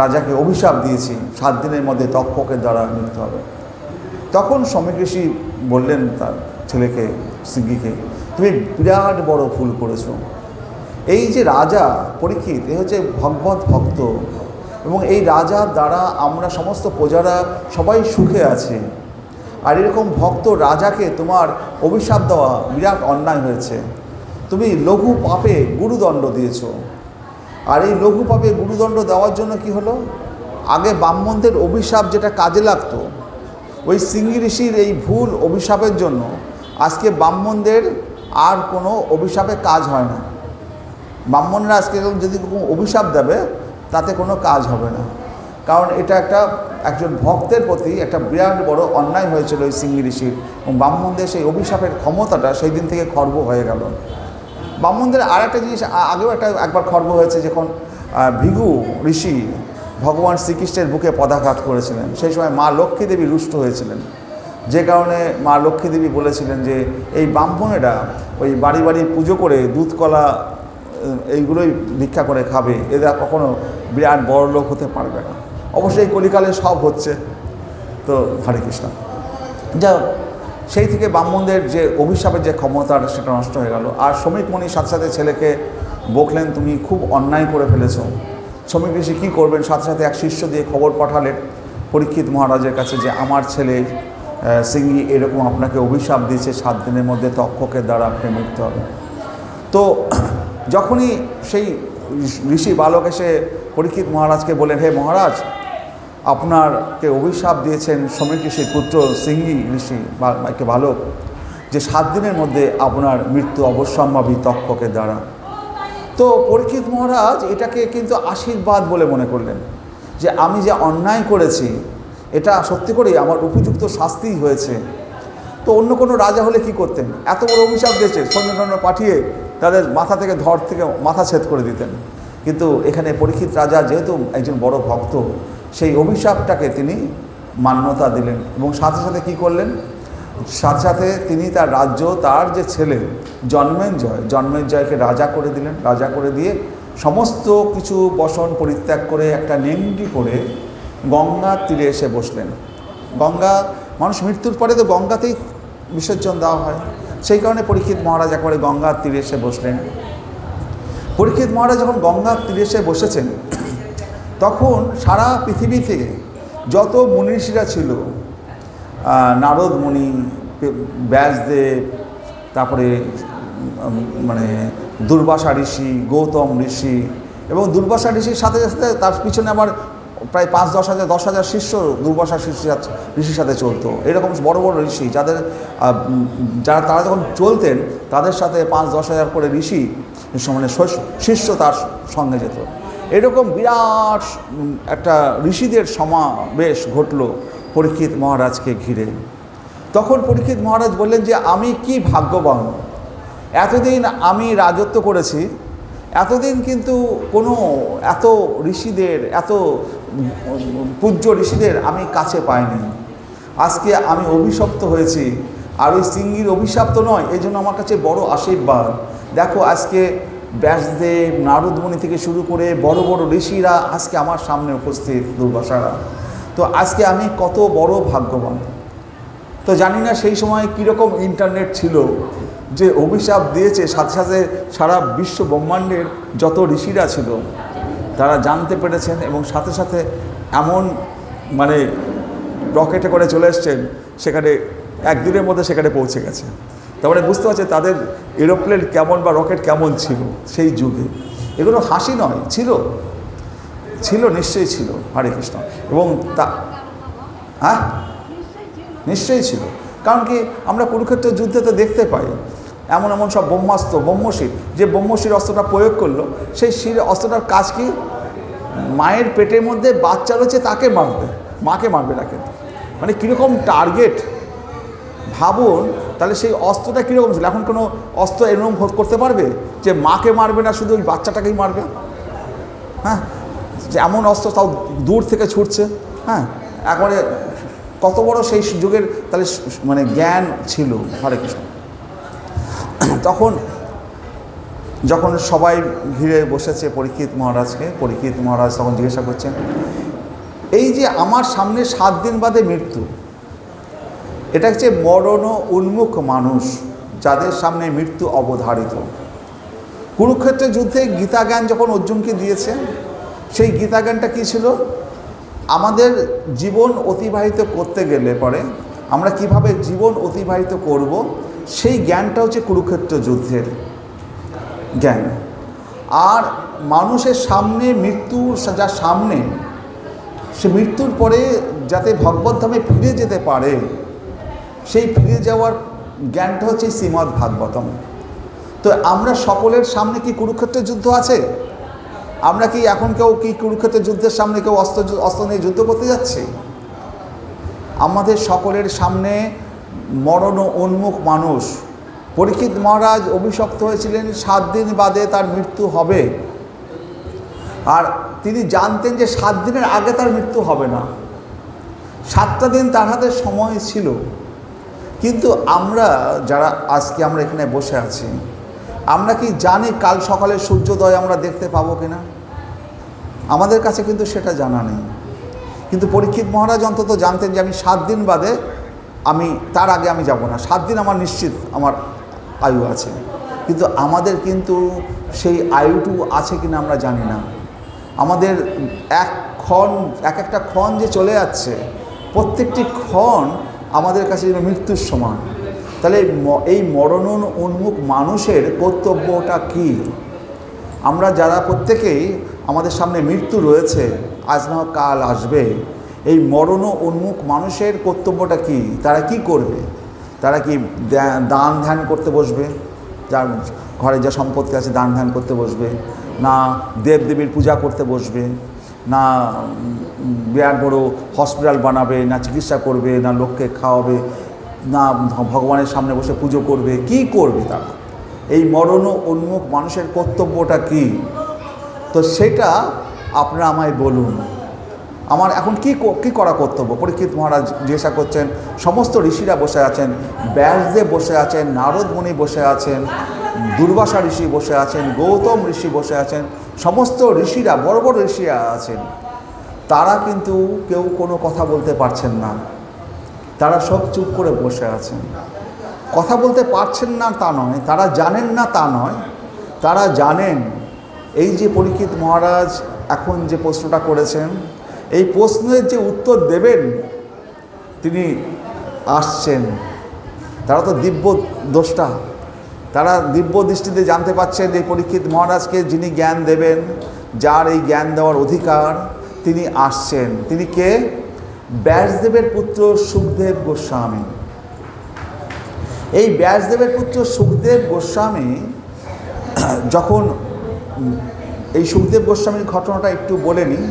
রাজাকে অভিশাপ দিয়েছি, 7 দিনের মধ্যে তক্ষকের দ্বারা মৃত্যু হবে। তখন সমীর ঋষি বললেন তার ছেলেকে সিঙ্গিকে, তুমি বিরাট বড় ভুল করেছো। এই যে রাজা পরীক্ষিত, এ হচ্ছে ভগবত ভক্ত, এবং এই রাজার দ্বারা আমরা সমস্ত প্রজারা সবাই সুখে আছে। আর এরকম ভক্ত রাজাকে তোমার অভিশাপ দেওয়া বিরাট অন্যায় হয়েছে। তুমি লঘু পাপে গুরুদণ্ড দিয়েছ। আর এই লঘু পাপে গুরুদণ্ড দেওয়ার জন্য কি হলো, আগে ব্রাহ্মণদের অভিশাপ যেটা কাজে লাগতো, ওই সিঙ্গি ঋষির এই ভুল অভিশাপের জন্য আজকে ব্রাহ্মণদের আর কোনো অভিশাপে কাজ হয় না। ব্রাহ্মণরা আজকে যদি কোনো অভিশাপ দেবে তাতে কোনো কাজ হবে না, কারণ এটা একজন ভক্তের প্রতি একটা বিরাট বড় অন্যায় হয়েছিল ওই সিঙ্গি ঋষির, এবং ব্রাহ্মণদের সেই অভিশাপের ক্ষমতাটা সেই দিন থেকে খর্ব হয়ে গেল। ব্রাহ্মণদের আর একটা জিনিস আগেও একবার খর্ব হয়েছে, যখন ভৃগু ঋষি ভগবান শ্রীকৃষ্ণের বুকে পদাঘাত করেছিলেন, সেই সময় মা লক্ষ্মী দেবী রুষ্ট হয়েছিলেন, যে কারণে মা লক্ষ্মী দেবী বলেছিলেন যে এই ব্রাহ্মণেরা ওই বাড়ি বাড়ি পুজো করে দুধ কলা এইগুলোই ভিক্ষা করে খাবে, এরা কখনো বিরাট বড় লোক হতে পারবে না। অবশ্যই কলিকালে সব হচ্ছে। তো হরে কৃষ্ণ, যা সেই থেকে ব্রাহ্মণদের যে অভিশাপের যে ক্ষমতা সেটা নষ্ট হয়ে গেল। আর শ্রমিক মণির সাথে সাথে ছেলেকে বকলেন, তুমি খুব অন্যায় করে ফেলেছো। শ্রমিক ঋষি কী করবেন, সাথে সাথে এক শিষ্য দিয়ে খবর পাঠালেন পরীক্ষিত মহারাজের কাছে যে আমার ছেলে সিঙ্গি এরকম আপনাকে অভিশাপ দিয়েছে, 7 দিনের মধ্যে তক্ষকের দ্বারা আপনি মৃত্যু হবে। তো যখনই সেই ঋষি বালক এসে পরীক্ষিত মহারাজকে বলেন, হে মহারাজ, আপনাকে অভিশাপ দিয়েছেন শ্রমিক ঋষির পুত্র সিঙ্গি ঋষি বা একে বালক, যে 7 দিনের মধ্যে আপনার মৃত্যু অবশ্যম্ভাবী তক্ষকের দ্বারা। তো পরীক্ষিত মহারাজ এটাকে কিন্তু আশীর্বাদ বলে মনে করলেন, যে আমি যে অন্যায় করেছি এটা সত্যি করেই আমার উপযুক্ত শাস্তি হয়েছে। তো অন্য কোনো রাজা হলে কি করতেন, এত বড় অভিশাপ দিয়েছে, সৈন্য পাঠিয়ে তাদের মাথা থেকে ধর থেকে মাথা ছেদ করে দিতেন। কিন্তু এখানে পরীক্ষিত রাজা যেহেতু একজন বড় ভক্ত, সেই অভিশাপটাকে তিনি মান্যতা দিলেন, এবং সাথে সাথে কী করলেন, সাথে সাথে তিনি তার রাজ্য, তার যে ছেলে জন্মেঞ্জয়কে রাজা করে দিলেন। রাজা করে দিয়ে সমস্ত কিছু বসন পরিত্যাগ করে একটা নেংটি করে গঙ্গার তীরে এসে বসলেন। গঙ্গা, মানুষ মৃত্যুর পরে তো গঙ্গাতেই বিসর্জন দেওয়া হয়, সেই কারণে পরীক্ষিত মহারাজ একবারে গঙ্গার তীরে এসে বসলেন। পরীক্ষিত মহারাজ যখন গঙ্গার তীরে এসে বসেছেন, তখন সারা পৃথিবী থেকে যত মুনি ঋষিরা ছিল, নারদ মুনি, ব্যাসদেব, তারপরে মানে দুর্বাসা ঋষি, গৌতম ঋষি, এবং দুর্বাসা ঋষির সাথে সাথে তার পিছনে আবার প্রায় 5-10 হাজার 10 হাজার শিষ্য দুর্বাসা ঋষির সাথে চলতো। এরকম বড় বড় ঋষি তারা যখন চলতেন, তাদের সাথে 5-10 হাজার করে ঋষি মানে শিষ্য তার সঙ্গে যেত। এরকম বিরাট একটা ঋষিদের সমাবেশ ঘটল পরীক্ষিত মহারাজকে ঘিরে। তখন পরীক্ষিত মহারাজ বললেন যে আমি কি ভাগ্যবান, এতদিন আমি রাজত্ব করেছি, এতদিন কিন্তু কোনো এত ঋষিদের, এত পূজ্য ঋষিদের আমি কাছে পাইনি। আজকে আমি অভিশপ্ত হয়েছি, আর ওই সিঙ্গির অভিশাপ তো নয়, এই জন্য আমার কাছে বড় আশীর্বাদ। দেখো আজকে ব্যাসদেব, নারদমণি থেকে শুরু করে বড় বড় ঋষিরা আজকে আমার সামনে উপস্থিত, দুর্বাসারা। তো আজকে আমি কত বড় ভাগ্যবান। তো জানি না সেই সময় কীরকম ইন্টারনেট ছিল যে অভিশাপ দিয়েছে, সাথে সাথে সারা বিশ্ব ব্রহ্মাণ্ডের যত ঋষিরা ছিল তারা জানতে পেরেছেন এবং সাথে সাথে এমন মানে রকেটে করে চলে এসছেন, সেখানে একদিনের মধ্যে সেখানে পৌঁছে গেছে। তারপরে বুঝতে পারছে তাদের এরোপ্লেন কেমন বা রকেট কেমন ছিল সেই যুগে। এগুলো হাসি নয়, ছিল নিশ্চয়ই ছিল। হরে কৃষ্ণ। এবং তা হ্যাঁ নিশ্চয়ই ছিল, কারণ কি আমরা কুরুক্ষেত্রের যুদ্ধে তো দেখতে পাই এমন এমন সব ব্রহ্মাস্ত্র, ব্রহ্মশির, যে ব্রহ্মশির অস্ত্রটা প্রয়োগ করলো, সেই শির অস্ত্রটার কাজ কি? মায়ের পেটের মধ্যে বাচ্চা রয়েছে তাকে মারবে, মাকে মারবে না। কিন্তু মানে কীরকম টার্গেট ভাবুন। তাহলে সেই অস্ত্রটা কীরকম ছিল? এখন কোনো অস্ত্র এরকম করতে পারবে যে মাকে মারবে না, শুধু ওই বাচ্চাটাকেই মারবে? হ্যাঁ, যে এমন অস্ত্র, তাও দূর থেকে ছুটছে। হ্যাঁ, একবারে কত বড় সেই যুগের তাহলে মানে জ্ঞান ছিল। হরে কৃষ্ণ। তখন যখন সবাই ঘিরে বসেছে পরীক্ষিত মহারাজকে, পরীক্ষিত মহারাজ তখন জিজ্ঞাসা করছেন, এই যে আমার সামনে 7 দিন বাদে মৃত্যু, এটা হচ্ছে মরণ উন্মুখ মানুষ যাদের সামনে মৃত্যু অবধারিত। কুরুক্ষেত্রের যুদ্ধে গীতা জ্ঞান যখন অর্জুনকে দিয়েছে, সেই গীতা জ্ঞানটা কী ছিল? আমাদের জীবন অতিবাহিত করতে গেলে পরে আমরা কিভাবে জীবন অতিবাহিত করব, সেই জ্ঞানটা হচ্ছে কুরুক্ষেত্র যুদ্ধের জ্ঞান। আর মানুষের সামনে মৃত্যু, যা সামনে, সে মৃত্যুর পরে যাতে ভগবদ্ধামে ফিরে যেতে পারে, সেই ফিরে যাওয়ার জ্ঞানটা হচ্ছে শ্রীমদ্ ভাগবতম। তো আমরা সকলের সামনে কি কুরুক্ষেত্রের যুদ্ধ আছে? আমরা কি এখন কেউ কি কুরুক্ষেত্রের যুদ্ধের সামনে কেউ অস্ত্র নিয়ে যুদ্ধ করতে যাচ্ছে? আমাদের সকলের সামনে মরণ উন্মুখ মানুষ। পরীক্ষিত মহারাজ অভিশপ্ত হয়েছিলেন 7 দিন বাদে তার মৃত্যু হবে, আর তিনি জানতেন যে 7 দিনের আগে তার মৃত্যু হবে না। 7টা দিন তার হাতে সময় ছিল। কিন্তু আমরা যারা আজকে আমরা এখানে বসে আছি, আমরা কি জানি কাল সকালে সূর্যোদয় আমরা দেখতে পাবো কিনা? আমাদের কাছে কিন্তু সেটা জানা নেই। কিন্তু পরীক্ষিত মহারাজ অন্তত জানতেন যে আমি 7 দিন বাদে, আমি তার আগে আমি যাব না, 7 দিন আমার নিশ্চিত আমার আয়ু আছে। কিন্তু আমাদের কিন্তু সেই আয়ুটুকু আছে কিনা আমরা জানি না। আমাদের এক একটা ক্ষণ যে চলে যাচ্ছে, প্রত্যেকটি ক্ষণ আমাদের কাছে যেন মৃত্যুর সমান। তাহলে এই মরণ উন্মুখ মানুষের কর্তব্যটা কি? আমরা যারা প্রত্যেকেই আমাদের সামনে মৃত্যু রয়েছে, আজ না কাল আসবে, এই মরণ উন্মুখ মানুষের কর্তব্যটা কি? তারা কি করবে? তারা কি দান ধ্যান করতে বসবে? যার ঘরে যা সম্পত্তি আছে দান ধ্যান করতে বসবে? না দেবদেবীর পূজা করতে বসবে? না বিরাট বড় হসপিটাল বানাবে? না চিকিৎসা করবে? না লোককে খাওয়াবে? না ভগবানের সামনে বসে পুজো করবে? কি করবে তারা? এই মরণ উন্মুখ মানুষের কর্তব্যটা কি? তো সেটা আপনারা আমায় বলুন। আমার এখন কি করা কর্তব্য? পরীক্ষিত মহারাজ জিজ্ঞাসা করছেন। সমস্ত ঋষিরা বসে আছেন, ব্যাসদেব বসে আছেন, নারদ মুনি বসে আছেন, দুর্বাসা ঋষি বসে আছেন, গৌতম ঋষি বসে আছেন, সমস্ত ঋষিরা, বড় বড় ঋষিরা আছেন। তারা কিন্তু কেউ কোনো কথা বলতে পারছেন না। তারা সব চুপ করে বসে আছেন। কথা বলতে পারছেন না তা নয়, তারা জানেন না তা নয়, তারা জানেন এই যে পরীক্ষিত মহারাজ এখন যে প্রশ্নটা করেছেন, এই প্রশ্নের যে উত্তর দেবেন তিনি আসছেন। তারা তো দিব্য দ্রষ্টা, তারা দিব্য দৃষ্টিতে জানতে পাচ্ছেন এই পরীক্ষিত মহারাজকে যিনি জ্ঞান দেবেন, যার এই জ্ঞান দেওয়ার অধিকার, তিনি আসছেন। তিনি কে? ব্যাসদেবের পুত্র সুখদেব গোস্বামী। এই ব্যাসদেবের পুত্র সুখদেব গোস্বামী যখন, এই সুখদেব গোস্বামীর ঘটনাটা একটু বলে নিই।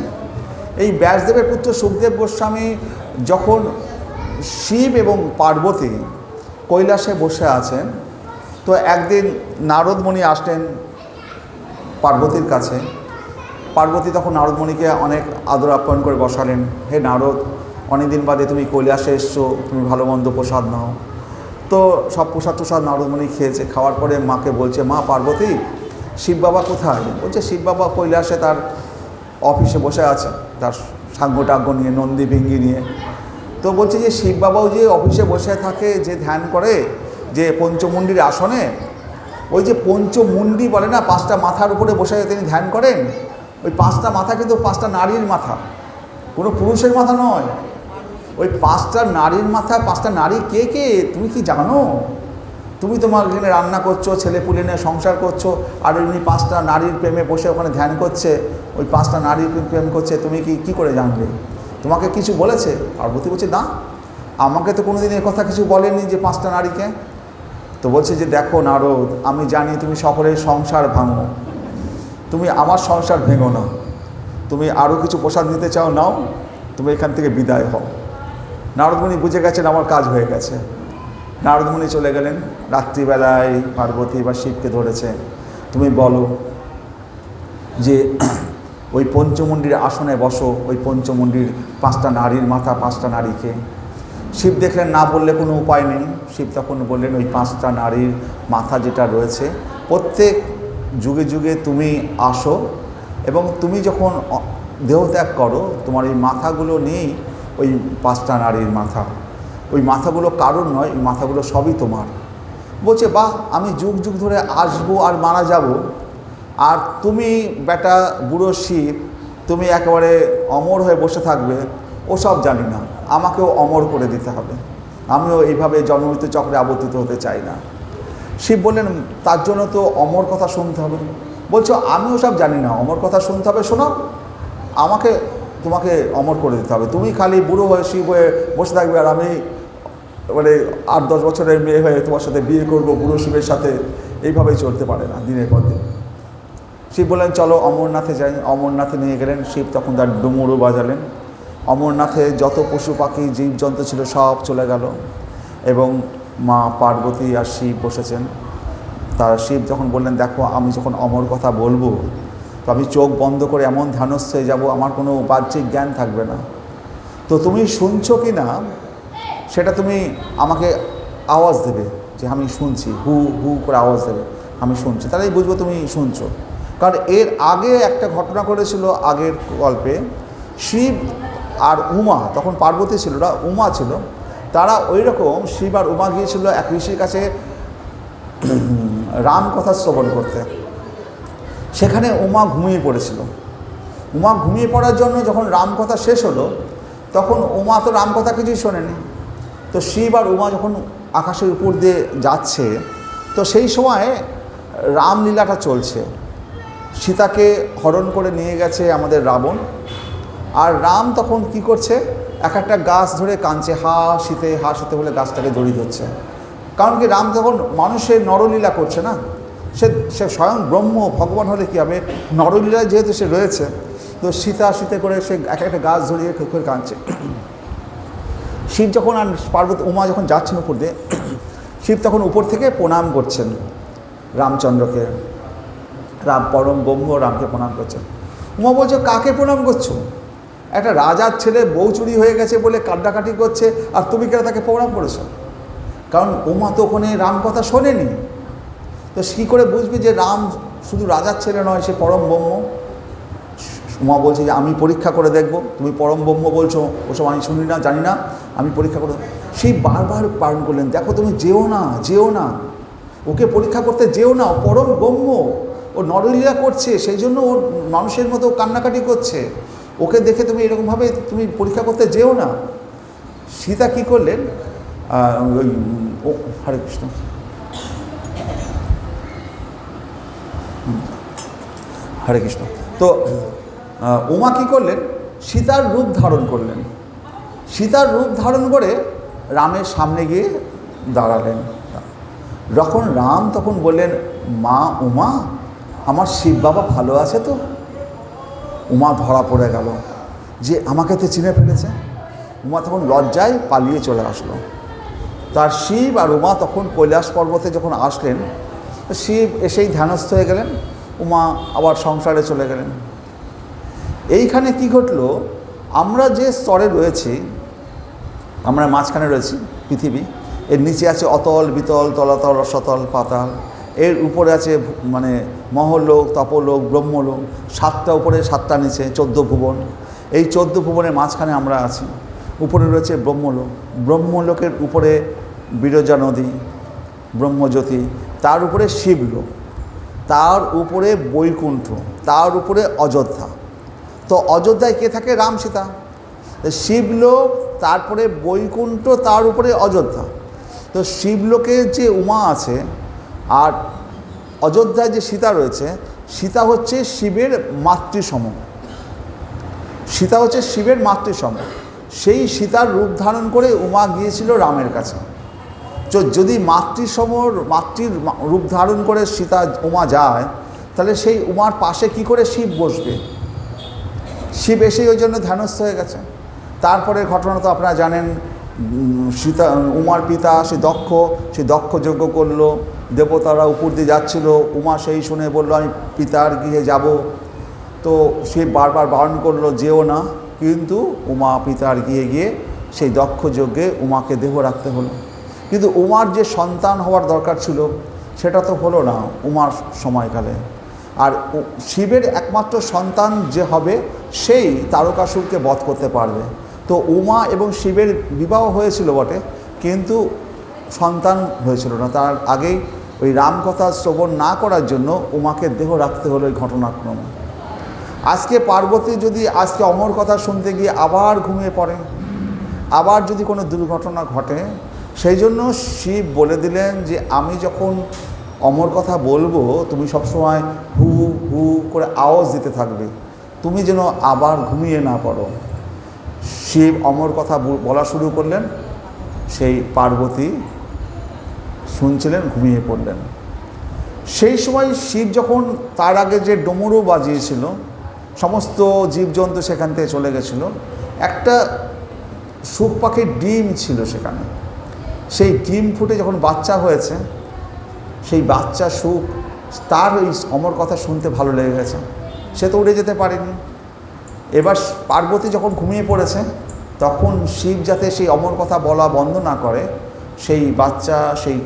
এই ব্যাসদেবের পুত্র সুখদেব গোস্বামী যখন শিব এবং পার্বতী কৈলাসে বসে আছেন, তো একদিন নারদমণি আসলেন পার্বতীর কাছে। পার্বতী তখন নারদমণিকে অনেক আদর আপ্যায়ন করে বসালেন। হে নারদ, অনেকদিন বাদে তুমি কৈলাসে এসছো, তুমি ভালো মন্দ প্রসাদ নাও। তো সব প্রসাদ নারদমণি খেয়েছে। খাওয়ার পরে মাকে বলছে, মা পার্বতী, শিব বাবা কোথায়? বলছে শিব বাবা কৈলাসে তার অফিসে বসে আছে, তার সাঙ্গ টাঙ্গ নিয়ে, নন্দী ভিঙ্গি নিয়ে। তো বলছে যে শিব বাবাও যে অফিসে বসে থাকে, যে ধ্যান করে, যে পঞ্চমুণ্ডির আসনে, ওই যে পঞ্চমুণ্ডি বলে না, 5টা মাথার উপরে বসে তিনি ধ্যান করেন, ওই 5টা মাথা কিন্তু 5টা নারীর মাথা, কোনো পুরুষের মাথা নয়। ওই 5টা নারীর মাথা, 5টা নারী কে কে তুমি কি জানো? তুমি তোমার এখানে রান্না করছো, ছেলেপুলে নিয়ে সংসার করছো, আর এমনি 5টা নারীর প্রেমে বসে ওখানে ধ্যান করছে, ওই 5টা নারীর প্রেম করছে, তুমি কি করে জানবে? তোমাকে কিছু বলেছে? পার্বতী বলছে না, আমাকে তো কোনোদিন এ কথা কিছু বলেনি যে 5টা নারীকে। তো বলছে যে দেখো নারদ, আমি জানি তুমি সকলের সংসার ভাঙো, তুমি আমার সংসার ভেঙো না, তুমি আরও কিছু প্রসাদ নিতে চাও নাও, তুমি এখান থেকে বিদায় হও। নারদমুনি বুঝে গেছেন আমার কাজ হয়ে গেছে। নারদমুনি চলে গেলেন। রাত্রিবেলায় পার্বতী বা শিবকে ধরেছে, তুমি বলো যে ওই পঞ্চমুণ্ডির আসনে বসো, ওই পঞ্চমুণ্ডির 5টা নারীর মাথা, 5টা নারীকে। শিব দেখলেন না বললে কোনো উপায় নেই। শিব তখন বললেন ওই 5টা নারীর মাথা যেটা রয়েছে, প্রত্যেক যুগে যুগে তুমি আসো, এবং তুমি যখন দেহত্যাগ করো, তোমার এই মাথাগুলো নিয়েই ওই 5টা নারীর মাথা, ওই মাথাগুলো কারণ নয়, ওই মাথাগুলো সবই তোমার। বলছে বাহ, আমি যুগ যুগ ধরে আসবো আর মারা যাব, আর তুমি বেটা বুড়ো শিব, তুমি একেবারে অমর হয়ে বসে থাকবে, ওসব জানি না, আমাকেও অমর করে দিতে হবে, আমিও এইভাবে জন্মমৃত্যু চক্রে আবর্তিত হতে চাই না। শিব বললেন তার জন্য তো অমর কথা শুনতে হবে। বলছো আমিও সব জানি না, অমর কথা শুনতে হবে, শোনো, আমাকে তোমাকে অমর করে দিতে হবে, তুমি খালি বুড়ো হয়ে শিব হয়ে বসে থাকবে, আর আমি মানে 8-10 বছরের মেয়ে হয়ে তোমার সাথে বিয়ে করবো বুড়ো শিবের সাথে, এইভাবেই চলতে পারে না দিনের পর দিন। শিব বললেন চলো অমরনাথে যাই। অমরনাথে নিয়ে গেলেন। শিব তখন তার ডুমুরও বাজালেন। অমরনাথে যত পশু পাখি জীবজন্তু ছিল সব চলে গেল, এবং মা পার্বতী আর শিব বসেছেন। তার শিব যখন বললেন দেখো, আমি যখন অমর কথা বলবো, তো আমি চোখ বন্ধ করে এমন ধ্যানস্থ হয়ে যাবো, আমার কোনো বাহ্যিক জ্ঞান থাকবে না। তো তুমি শুনছো কি না সেটা তুমি আমাকে আওয়াজ দেবে, যে আমি শুনছি, হু হু করে আওয়াজ দেবে, আমি শুনছি, তাহলেই বুঝবো তুমি শুনছো। কারণ এর আগে একটা ঘটনা করেছিল আগের গল্পে, শিব আর উমা, তখন পার্বতী ছিল না, উমা ছিল, তারা ওই রকম শিব আর উমা গিয়েছিল এক ঋষির কাছে রাম কথা শ্রবণ করতে। সেখানে উমা ঘুমিয়ে পড়েছিল। উমা ঘুমিয়ে পড়ার জন্য যখন রাম কথা শেষ হলো, তখন উমা তো রাম কথা কিছুই শোনেনি। তো শিব আর উমা যখন আকাশের উপর দিয়ে যাচ্ছে, তো সেই সময় রামলীলাটা চলছে। সীতাকে হরণ করে নিয়ে গেছে আমাদের রাবণ, আর রাম তখন কি করছে, একটা গাছ ধরে কাঁদছে, হা শীতে বলে গাছটাকে জড়িয়ে ধরছে। কারণ কি, রাম তখন মানুষের নরলীলা করছে না, সে স্বয়ং ব্রহ্ম ভগবান হলে কী হবে, নরলীলায় যেহেতু সে রয়েছে, তো শীতে করে সে একটা গাছ ধরিয়ে করে কাঁদছে। শিব যখন আর পার্বতী উমা যখন যাচ্ছেন উপর দিয়ে, শিব তখন উপর থেকে প্রণাম করছেন রামচন্দ্রকে, রাম পরম ব্রহ্ম রামকে প্রণাম করছেন। উমা বলছে কাকে প্রণাম করছো? একটা রাজার ছেলে বউ চুরি হয়ে গেছে বলে কান্নাকাটি করছে, আর তুমি কেন তাকে প্রণাম করেছো? কারণ উমা তো ওখানে রাম কথা শোনেনি, তো কী করে বুঝবে যে রাম শুধু রাজার ছেলে নয়, সে পরম ব্রহ্ম? উমা বলছে যে আমি পরীক্ষা করে দেখব, তুমি পরম ব্রহ্ম বলছো, ওসব আমি শুনি না, জানি না, আমি পরীক্ষা করে। সেই বারবার বারণ করলেন, দেখো তুমি যেও না, ওকে পরীক্ষা করতে যেও না, ও পরম ব্রহ্ম, ও নরলীলা করছে, সেই জন্য ও মানুষের মতো কান্নাকাটি করছে, ওকে দেখে তুমি এরকমভাবে তুমি পরীক্ষা করতে যেও না। সীতা কী করলেন, হরে কৃষ্ণ, হরে কৃষ্ণ। তো উমা কী করলেন, সীতার রূপ ধারণ করলেন। সীতার রূপ ধারণ করে রামের সামনে গিয়ে দাঁড়ালেন। যখন রাম তখন বললেন, মা উমা, আমার শিব বাবা ভালো আছে তো? উমা ধরা পড়ে গেল যে আমাকে তো চিনে ফেলেছে। উমা তখন লজ্জায় পালিয়ে চলে আসলো। তার শিব আর উমা তখন কৈলাস পর্বতে যখন আসলেন, শিব এসেই ধ্যানস্থ হয়ে গেলেন, উমা আবার সংসারে চলে গেলেন। এইখানে কি ঘটলো, আমরা যে স্তরে রয়েছি, আমরা মাঝখানে রয়েছি পৃথিবী, এর নিচে আছে অতল বিতল তলাতল রসতল পাতাল, এর উপরে আছে মানে মহলোক তপলোক ব্রহ্মলোক, 7টা উপরে 7টা নিচে, 14 ভুবন। এই 14 ভুবনের মাঝখানে আমরা আছি। উপরে রয়েছে ব্রহ্মলোক, ব্রহ্মলোকের উপরে বিরজা নদী, ব্রহ্মজ্যোতি, তার উপরে শিবলোক, তার উপরে বৈকুণ্ঠ, তার উপরে অযোধ্যা। তো অযোধ্যায় কে থাকে? রাম সীতা। শিবলোক, তারপরে বৈকুণ্ঠ, তার উপরে অযোধ্যা। তো শিবলোকে যে উমা আছে আর অযোধ্যায় যে সীতা রয়েছে, সীতা হচ্ছে শিবের মাতৃসম, সীতা হচ্ছে শিবের মাতৃসম। সেই সীতার রূপ ধারণ করে উমা গিয়েছিল রামের কাছে। তো যদি মাতৃর রূপ ধারণ করে সীতা উমা যায়, তাহলে সেই উমার পাশে কি করে শিব বসবে? শিব এসেই ওই জন্য ধ্যানস্থ হয়ে গেছে। তারপরে ঘটনা তো আপনারা জানেন, সীতা উমার পিতা সেই দক্ষ যজ্ঞ করলো, দেবতারা উপর দিয়ে যাচ্ছিল, উমা সেই শুনে বলল আমি পিতার গৃহে যাব। তো সে বারবার বারণ করলো যেও না, কিন্তু উমা পিতার গৃহে গিয়ে সেই দক্ষ যজ্ঞে উমাকে দেহ রাখতে হলো। কিন্তু উমার যে সন্তান হওয়ার দরকার ছিল সেটা তো হলো না উমার সময়কালে। আর শিবের একমাত্র সন্তান যে হবে সেই তারকাসুরকে বধ করতে পারবে। তো উমা এবং শিবের বিবাহ হয়েছিল বটে, কিন্তু সন্তান হয়েছিল না। তার আগেই ওই রামকথা শ্রবণ না করার জন্য উমাকে দেহ রাখতে হলো এই ঘটনাক্রমে। আজকে পার্বতী যদি আজকে অমর কথা শুনতে গিয়ে আবার ঘুমিয়ে পড়ে, আবার যদি কোনো দুর্ঘটনা ঘটে, সেই জন্য শিব বলে দিলেন যে আমি যখন অমর কথা বলবো তুমি সবসময় হু হু করে আওয়াজ দিতে থাকবে, তুমি যেন আবার ঘুমিয়ে না পড়ো। শিব অমর কথা বলা শুরু করলেন, সেই পার্বতী শুনছিলেন, ঘুমিয়ে পড়লেন। সেই সময় শিব যখন তার আগে যে ডমরু বাজিয়েছিল, সমস্ত জীবজন্তু সেখান থেকে চলে গেছিল। একটা শুক পাখির ডিম ছিল সেখানে। সেই ডিম ফুটে যখন বাচ্চা হয়েছে, সেই বাচ্চা শুক তার ওই অমর কথা শুনতে ভালো লেগে গেছে, সে তো উড়ে যেতে পারেনি। এবার পার্বতী যখন ঘুমিয়ে পড়েছে, তখন শিব যাতে সেই অমর কথা বলা বন্ধ না করে, সেই বাচ্চা সেই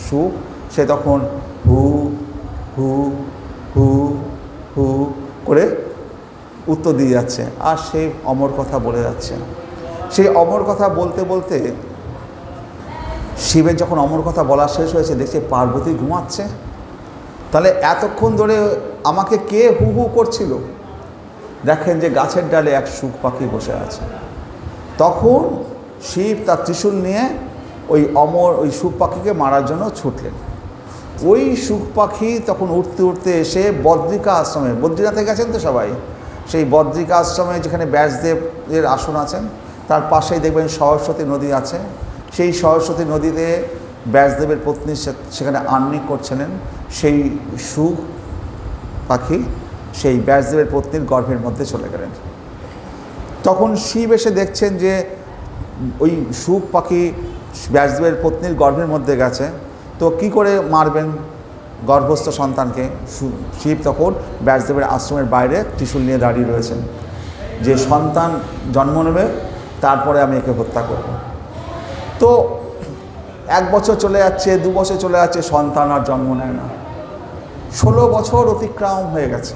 শুক সে তখন হু হু হু হু করে উত্তর দিয়ে যাচ্ছে, আর সেই অমর কথা বলে যাচ্ছে। সেই অমর কথা বলতে বলতে শিবের যখন অমর কথা বলা শেষ হয়েছে, দেখছে পার্বতী ঘুমাচ্ছে। তাহলে এতক্ষণ ধরে আমাকে কে হু হু করছিল? দেখেন যে গাছের ডালে এক শুক পাখি বসে আছে। তখন শিব তার ত্রিশূল নিয়ে ওই শুক পাখিকে মারার জন্য ছুটলেন। ওই শুক পাখি তখন উঠতে উঠতে এসে বদ্রিকা আশ্রমে, বদ্রীনাথে গেছেন তো সবাই, সেই বদ্রিকা আশ্রমে যেখানে ব্যাসদেবের আসন আছেন, তার পাশেই দেখবেন সরস্বতী নদী আছে। সেই সরস্বতী নদীতে ব্যাসদেবের পত্নী সেখানে আহ্নিক করছিলেন। সেই শুক পাখি সেই ব্যাসদেবের পত্নীর গর্ভের মধ্যে চলে গেলেন। তখন শিব এসে দেখছেন যে ওই শুক পাখি ব্যাসদেবের পত্নীর গর্ভের মধ্যে গেছে, তো কি করে মারবেন গর্ভস্থ সন্তানকে? শিব তখন ব্যাসদেবের আশ্রমের বাইরে ত্রিশূল নিয়ে দাঁড়িয়ে রয়েছেন, যে সন্তান জন্ম নেবে তারপরে আমি একে হত্যা করব। তো 1 বছর চলে যাচ্ছে, 2 বছর চলে যাচ্ছে, সন্তান আর জন্ম নেয় না। 16 বছর অতিক্রম হয়ে গেছে।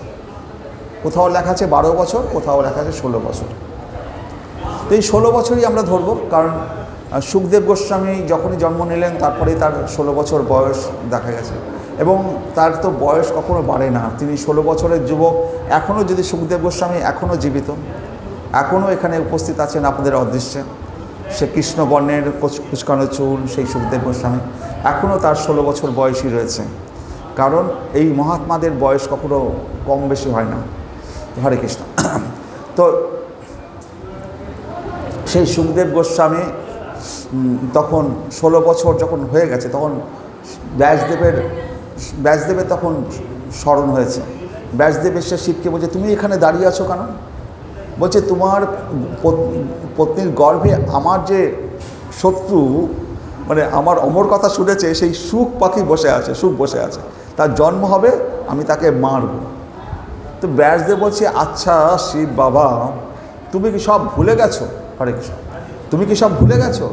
কোথাও লেখা আছে 12 বছর, কোথাও লেখা আছে 16 বছর। তো এই 16 বছরই আমরা ধরবো, কারণ সুখদেব গোস্বামী যখনই জন্ম নিলেন তারপরেই তার 16 বছর বয়স দেখা গেছে। এবং তার তো বয়স কখনো বাড়ে না, তিনি 16 বছরের যুবক। এখনও যদি সুখদেব গোস্বামী এখনও জীবিত, এখনও এখানে উপস্থিত আছেন আপনাদের অদৃশ্যে, সে কৃষ্ণবর্ণের কুচকানো চুল, সেই সুখদেব গোস্বামী এখনও তার 16 বছর বয়সই রয়েছে। কারণ এই মহাত্মাদের বয়স কখনো কম বেশি হয় না। হরে কৃষ্ণ। তো সেই সুখদেব গোস্বামী তখন 16 বছর যখন হয়ে গেছে, তখন ব্যাসদেবের তখন স্মরণ হয়েছে। ব্যাসদেব এসে শিবকে বলছে, তুমি এখানে দাঁড়িয়ে আছো কেন? বলছে, তোমার পত্নীর গর্ভে আমার যে শত্রু, মানে আমার অমর কথা শুনেছে, সেই শুক পাখি বসে আছে, শুক বসে আছে, তার জন্ম হবে, আমি তাকে মারব। তো ব্যাসদেব বলছে, আচ্ছা শিব বাবা, তুমি কি সব ভুলে গেছো? হরে কৃষ্ণ। তুমি কি সব ভুলে গেছো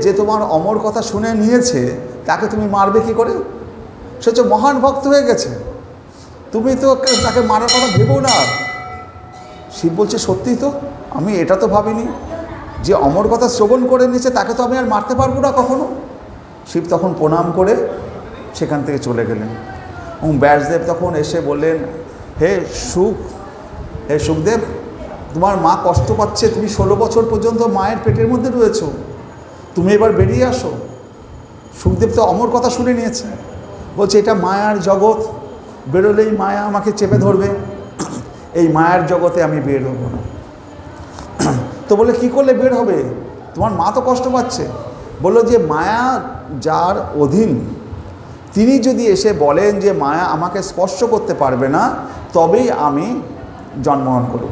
যে তোমার অমর কথা শুনে নিয়েছে তাকে তুমি মারবে কি করে? সে তো মহান ভক্ত হয়ে গেছে, তুমি তো তাকে মারার কথা ভেবো না। শিব বলছে, সত্যি তো, আমি এটা তো ভাবিনি। যে অমর কথা শ্রবণ করে নিয়েছে তাকে তো আমি আর মারতে পারবো না কখনো। শিব তখন প্রণাম করে সেখান থেকে চলে গেলেন এবং ব্যাসদেব তখন এসে বললেন, হে সুখদেব, তোমার মা কষ্ট পাচ্ছে, তুমি 16 বছর পর্যন্ত মায়ের পেটের মধ্যে রয়েছো, তুমি এবার বেরিয়ে আসো। সুখদেব তো অমর কথা শুনে নিয়েছে, বলছে এটা মায়ার জগৎ, বেরোলেই মায়া আমাকে চেপে ধরবে, এই মায়ার জগতে আমি বের হব না। তো বলে কী করলে বের হবে, তোমার মা তো কষ্ট পাচ্ছে। বললো যে মায়া যার অধীন, তিনি যদি এসে বলেন যে মায়া আমাকে স্পর্শ করতে পারবে না, তবেই আমি জন্মগ্রহণ করব।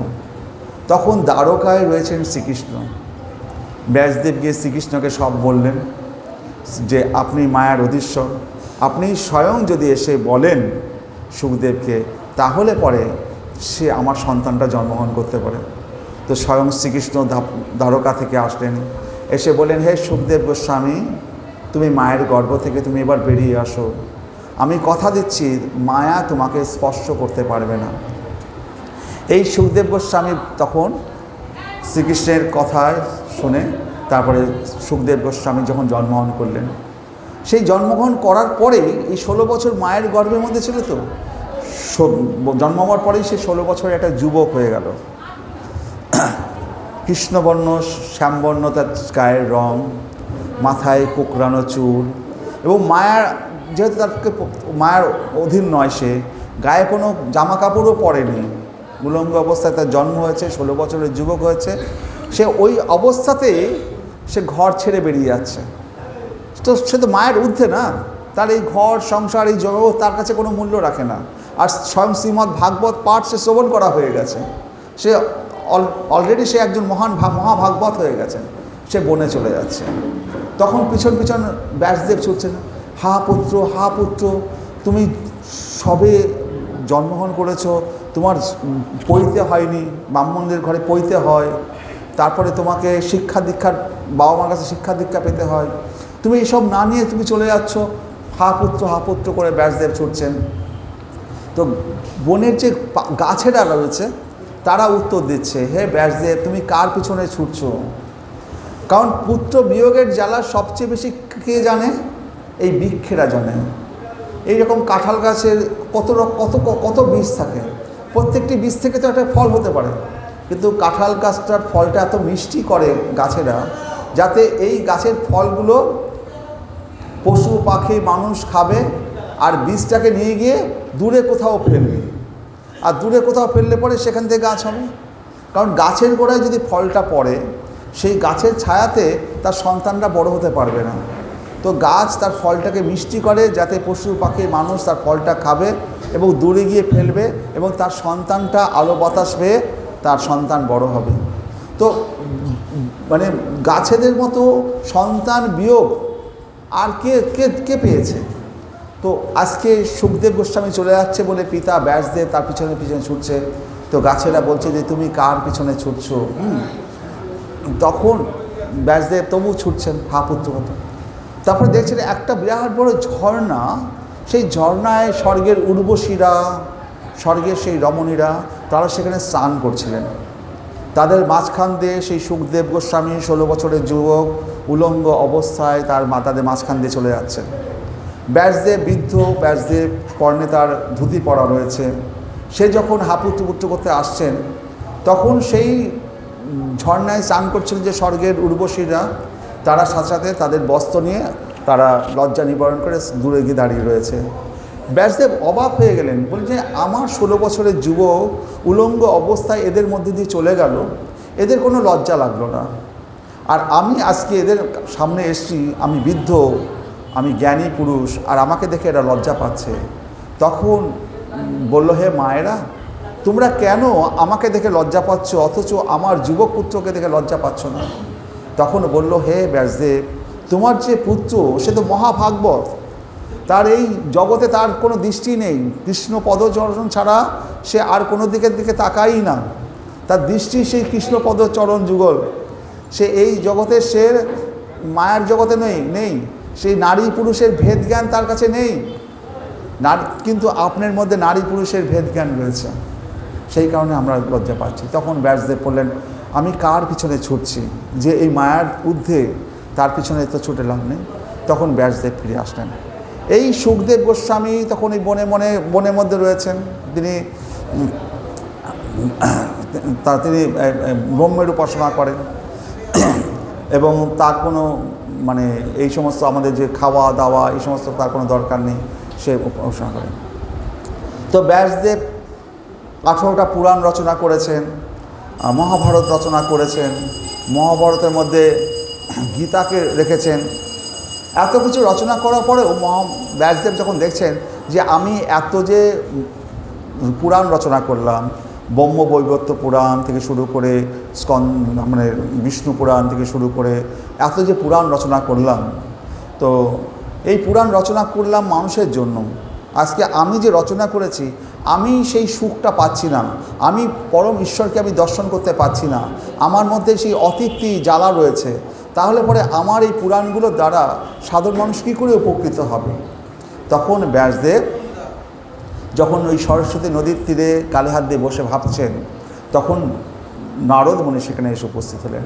তখন দ্বারকায় রয়েছেন শ্রীকৃষ্ণ। ব্যাসদেব গিয়ে শ্রীকৃষ্ণকে সব বললেন যে আপনি মায়ার অধীশ্বর, আপনি স্বয়ং যদি এসে বলেন সুখদেবকে, তাহলে পরে সে আমার সন্তানটা জন্মগ্রহণ করতে পারে। তো স্বয়ং শ্রীকৃষ্ণ দ্বারকা থেকে আসলেন, এসে বলেন, হে সুখদেব গোস্বামী, তুমি মায়ের গর্ভ থেকে তুমি এবার বেরিয়ে আসো, আমি কথা দিচ্ছি মায়া তোমাকে স্পর্শ করতে পারবে না। এই সুখদেব গোস্বামী তখন শ্রীকৃষ্ণের কথায় শুনে তারপরে সুখদেব গোস্বামী যখন জন্মগ্রহণ করলেন, সেই জন্মগ্রহণ করার পরেই এই 16 বছর মায়ের গর্ভের মধ্যে ছিল, তো জন্ম হওয়ার পরেই সে 16 বছরের একটা যুবক হয়ে গেল। কৃষ্ণবর্ণ শ্যামবর্ণ তার গায়ের রং, মাথায় কোকড়ানো চুল, এবং মায়ার যেহেতু তাকে মায়ের অধীন নয়, সে গায়ে কোনো জামা কাপড়ও পরেনি, উলঙ্গ অবস্থায় তার জন্ম হয়েছে, 16 বছরের যুবক হয়েছে। সে ওই অবস্থাতেই সে ঘর ছেড়ে বেরিয়ে যাচ্ছে। তো সে তো মায়ের ঊর্ধ্বে না, তার এই ঘর সংসার এই জগৎ তার কাছে কোনো মূল্য রাখে না। আর স্বয়ং শ্রীমদ্ ভাগবত পাঠ সে শ্রবণ করা হয়ে গেছে, সে অলরেডি সে একজন মহাভাগবত হয়ে গেছেন, সে বনে চলে যাচ্ছে। তখন পিছন পিছন ব্যাসদেব ছুটছেন, হা পুত্র, তুমি সবে জন্মগ্রহণ করেছো, তোমার পৈতে হয়নি, ব্রাহ্মণদের ঘরে পৈতে হয়, তারপরে তোমাকে শিক্ষা দীক্ষার বাবা মার কাছে শিক্ষা দীক্ষা পেতে হয়, তুমি এসব না নিয়ে তুমি চলে যাচ্ছ, হা পুত্র করে ব্যাসদেব ছুটছেন। তো বনের যে গাছেরা রয়েছে তারা উত্তর দিচ্ছে, হে ব্যাসদেব, তুমি কার পিছনে ছুটছো? কারণ পুত্র বিয়োগের জ্বালা সবচেয়ে বেশি কে জানে? এই বৃক্ষেরা জানে। এইরকম কাঁঠাল গাছের কত বীজ থাকে, প্রত্যেকটি বীজ থেকে তো একটা ফল হতে পারে, কিন্তু কাঁঠাল গাছটার ফলটা এত মিষ্টি করে গাছেরা, যাতে এই গাছের ফলগুলো পশু পাখি মানুষ খাবে, আর বীজটাকে নিয়ে গিয়ে দূরে কোথাও ফেলবে, আর দূরে কোথাও ফেললে পরে সেখান থেকে গাছ হবে। কারণ গাছের গোড়ায় যদি ফলটা পড়ে, সেই গাছের ছায়াতে তার সন্তানরা বড় হতে পারবে না। তো গাছ তার ফলটাকে মিষ্টি করে, যাতে পশু পাখি মানুষ তার ফলটা খাবে এবং দূরে গিয়ে ফেলবে, এবং তার সন্তানটা আলো বাতাস পেয়ে তার সন্তান বড় হবে। তো মানে গাছেদের মতো সন্তান বিয়োগ আর কে পেয়েছে? তো আজকে সুখদেব গোস্বামী চলে যাচ্ছে বলে পিতা ব্যাসদেব তার পিছনে ছুটছে। তো গাছেরা বলছে যে তুমি কার পিছনে ছুটছো? তখন ব্যাসদেব তবু ছুটছেন হা পুত্র মতো। তারপরে দেখছেন একটা বিরাট বড় ঝর্ণা, সেই ঝর্ণায় স্বর্গের উর্বশীরা, স্বর্গের সেই রমণীরা তারা সেখানে স্নান করছিলেন। তাদের মাঝখান দিয়ে সেই সুখদেব গোস্বামী 16 বছরের যুবক উলঙ্গ অবস্থায় তাদের মাঝখান দিয়ে চলে যাচ্ছেন। ব্যাসদেব বৃদ্ধ, ব্যাসদেব কর্ণে তার ধুতি পরা রয়েছে, সে যখন হাপুত্র করতে আসছেন, তখন সেই ঝর্ণায় স্নান করছিলেন যে স্বর্গের উর্বশীরা, তারা সাথে সাথে তাদের বস্ত্র নিয়ে তারা লজ্জা নিবারণ করে দূরে গিয়ে দাঁড়িয়ে রয়েছে। ব্যাসদেব অবাক হয়ে গেলেন, বলছে আমার 16 বছরের যুবক উলঙ্গ অবস্থায় এদের মধ্যে দিয়ে চলে গেল, এদের কোনো লজ্জা লাগলো না। আর আমি আজকে এদের সামনে এসেছি, আমি বৃদ্ধ, আমি জ্ঞানী পুরুষ, আর আমাকে দেখে এরা লজ্জা পাচ্ছে। তখন বলল, হে মায়েরা, তোমরা কেন আমাকে দেখে লজ্জা পাচ্ছ, অথচ আমার যুবক পুত্রকে দেখে লজ্জা পাচ্ছ না? তখন বলল, হে ব্যাসদেব, তোমার যে পুত্র সে তো মহাভাগবত, তার এই জগতে তার কোনো দৃষ্টি নেই, কৃষ্ণ পদচরণ ছাড়া সে আর কোনো দিকে তাকাই না, তার দৃষ্টি সেই কৃষ্ণ পদচরণ যুগল। সে এই জগতে, সে মায়ার জগতে নেই, সেই নারী পুরুষের ভেদ জ্ঞান তার কাছে নেই। কিন্তু আপনার মধ্যে নারী পুরুষের ভেদ জ্ঞান রয়েছে, সেই কারণে আমরা লজ্জা পাচ্ছি। তখন ব্যাসদেব বললেন, আমি কার পিছনে ছুটছি, যে এই মায়ার ঊর্ধ্বে তার পিছনে তো ছুটে লাভ নেই। তখন ব্যাসদেব ফিরে আসলেন। এই সুখদেব গোস্বামী তখন এই বনের মধ্যে রয়েছেন। তিনি ব্রহ্মের উপাসনা করেন এবং তার কোনো মানে এই সমস্ত আমাদের যে খাওয়া দাওয়া এই সমস্ত তার কোনো দরকার নেই, সে উপাসনা করেন। তো ব্যাসদেব 18টা পুরাণ রচনা করেছেন, মহাভারত রচনা করেছেন, মহাভারতের মধ্যে গীতাকে রেখেছেন। এত কিছু রচনা করার পরেও ব্যাসদেব যখন দেখছেন যে আমি এত যে পুরাণ রচনা করলাম, ব্রহ্মবৈবর্ত পুরাণ থেকে শুরু করে মানে বিষ্ণু পুরাণ থেকে শুরু করে এত যে পুরাণ রচনা করলাম, তো এই পুরাণ রচনা করলাম মানুষের জন্য। আজকে আমি যে রচনা করেছি আমি সেই সুখটা পাচ্ছি না, আমি পরম ঈশ্বরকে আমি দর্শন করতে পারছি না, আমার মধ্যে সেই অতৃপ্তি জ্বালা রয়েছে। তাহলে পরে আমার এই পুরাণগুলোর দ্বারা সাধারণ মানুষ কী করে উপকৃত হবে? তখন ব্যাসদেব যখন ওই সরস্বতী নদীর তীরে কালে হাত দিয়ে বসে ভাবছেন, তখন নারদ মুনি সেখানে এসে উপস্থিত হলেন।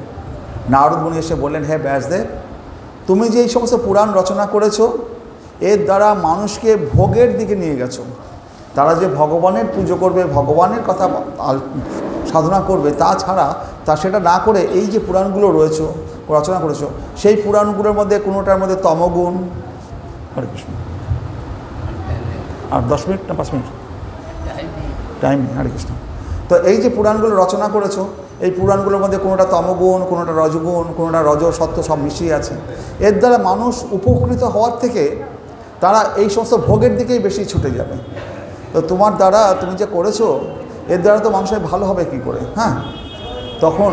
নারদ মুনি এসে বললেন, হে ব্যাসদেব, তুমি যে এই সমস্ত পুরাণ রচনা করেছো, এর দ্বারা মানুষকে ভোগের দিকে নিয়ে গেছো। তারা যে ভগবানের পুজো করবে, ভগবানের কথা সাধনা করবে, তাছাড়া সেটা না করে এই যে পুরাণগুলো রচনা করেছো, সেই পুরাণগুলোর মধ্যে কোনোটার মধ্যে তমগুণ। হরে কৃষ্ণ। আর 10 মিনিট না 5 মিনিট টাইম? হরে কৃষ্ণ। তো এই যে পুরাণগুলো রচনা করেছো, এই পুরাণগুলোর মধ্যে কোনোটা তমগুণ, কোনোটা রজগুণ, কোনোটা রজ সত্য সব মিশিয়ে আছে। এর দ্বারা মানুষ উপকৃত হওয়ার থেকে তারা এই সমস্ত ভোগের দিকেই বেশি ছুটে যাবে। তো তোমার দ্বারা তুমি যে করেছো, এর দ্বারা তো মানুষের ভালো হবে কি করে? হ্যাঁ, তখন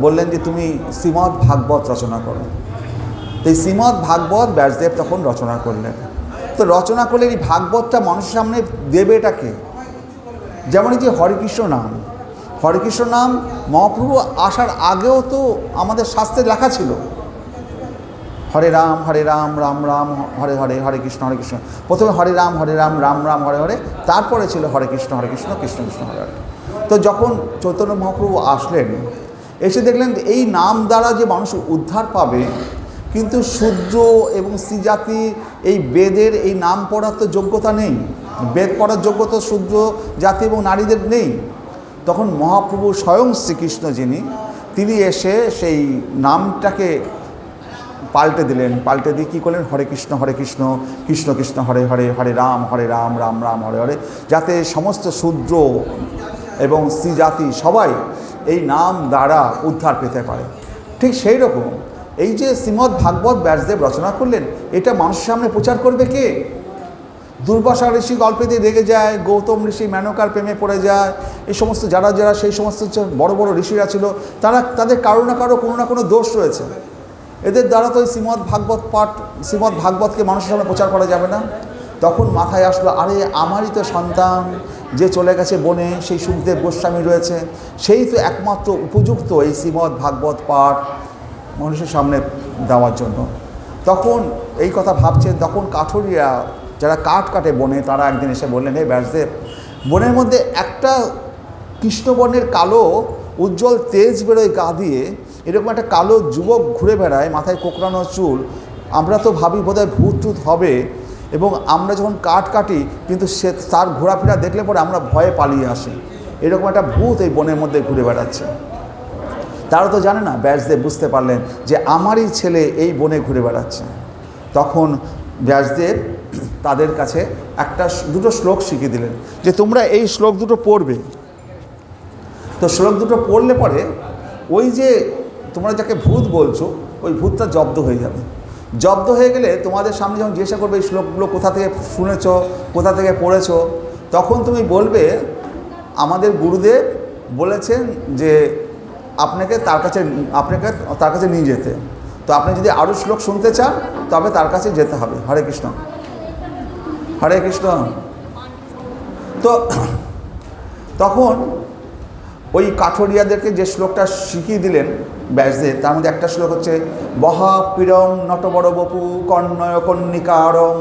বললেন যে তুমি শ্রীমদ্ ভাগবত রচনা করো। এই শ্রীমদ্ ভাগবত ব্যাসদেব তখন রচনা করলেন। তো রচনা করলে এই ভাগবতটা মানুষের সামনে দেবে এটাকে, যেমন এই যে হরেকৃষ্ণ নাম, হরেকৃষ্ণ নাম মহাপ্রভু আসার আগেও তো আমাদের শাস্ত্রে লেখা ছিল, হরে রাম রাম রাম হরে হরে, হরে কৃষ্ণ কৃষ্ণ। প্রথমে হরে রাম রাম রাম হরে হরে, তারপরে ছিল হরে কৃষ্ণ কৃষ্ণ কৃষ্ণ হরে হরে। তো যখন চৈতন্য মহাপ্রভু আসলেন, এসে দেখলেন এই নাম দ্বারা যে মানুষ উদ্ধার পাবে, কিন্তু শূদ্র এবং স্ত্রীজাতি এই বেদের এই নাম পড়ার তো যোগ্যতা নেই, বেদ পড়ার যোগ্যতা শূদ্র জাতি এবং নারীদের নেই। তখন মহাপ্রভু স্বয়ং শ্রীকৃষ্ণ তিনি এসে সেই নামটাকে পাল্টে দিলেন। পাল্টে দিয়ে কী করলেন? হরে কৃষ্ণ কৃষ্ণ কৃষ্ণ হরে হরে, হরে রাম রাম রাম হরে হরে, যাতে সমস্ত শূদ্র এবং স্ত্রীজাতি সবাই এই নাম দ্বারা উদ্ধার পেতে পারে। ঠিক সেই রকম এই যে শ্রীমদ্ ভাগবত ব্যাসদেব রচনা করলেন, এটা মানুষের সামনে প্রচার করবে কে? দুর্বাসা ঋষি গল্পে দিয়ে রেগে যায়, গৌতম ঋষি মেনকার প্রেমে পড়ে যায়, এই সমস্ত যারা সেই সমস্ত বড় বড় ঋষিরা ছিল, তাদের কারো না কারো কোনো না কোনো দোষ রয়েছে। এদের দ্বারা তো শ্রীমদ্ ভাগবতকে মানুষের সামনে প্রচার করা যাবে না। তখন মাথায় আসলো, আরে আমারই তো সন্তান যে চলে গেছে বনে, সেই সুখদেব গোস্বামী রয়েছে, সেই তো একমাত্র উপযুক্ত এই শ্রীমদ্ ভাগবত পাঠ মানুষের সামনে দেওয়ার জন্য। তখন এই কথা ভাবছেন, তখন কাঠুরিয়া যারা কাঠ কাটে বনে, তারা একদিন এসে বললেন, হে ব্যাসদেব, বনের মধ্যে একটা কৃষ্ণবর্ণের কালো উজ্জ্বল তেজ বেরোয় গা দিয়ে, এরকম একটা কালো যুবক ঘুরে বেড়ায়, মাথায় কোকড়ানো চুল, আমরা তো ভাবি বোধহয় ভূত টুত হবে, এবং আমরা যখন কাঠ কাটি কিন্তু সে তার ঘোরাফেরা দেখলে পরে আমরা ভয়ে পালিয়ে আসি, এরকম একটা ভূত এই বনের মধ্যে ঘুরে বেড়াচ্ছে। তারা তো জানে না। ব্যাসদেব বুঝতে পারলেন যে আমারই ছেলে এই বনে ঘুরে বেড়াচ্ছে। তখন ব্যাসদেব তাদের কাছে দুটো শ্লোক শিখিয়ে দিলেন যে তোমরা এই শ্লোক দুটো পড়বে। তো শ্লোক দুটো পড়লে পরে ওই যে তোমরা যাকে ভূত বলছো, ওই ভূতটা জব্দ হয়ে যাবে। জব্দ হয়ে গেলে তোমাদের সামনে যখন জিজ্ঞাসা করবে এই শ্লোকগুলো কোথা থেকে শুনেছ, কোথা থেকে পড়েছ, তখন তুমি বলবে আমাদের গুরুদেব বলেছেন যে আপনাকে তার কাছে নিয়ে যেতে। তো আপনি যদি আরও শ্লোক শুনতে চান তবে তার কাছে যেতে হবে। হরে কৃষ্ণ তো তখন ওই কাঠুরিয়াদেরকে যে শ্লোকটা শিখিয়ে দিলেন ব্যাসদেব, তার মধ্যে একটা শ্লোক হচ্ছে বহাপীড়ম নটবর বপু কর্ণয় কর্ণিকারম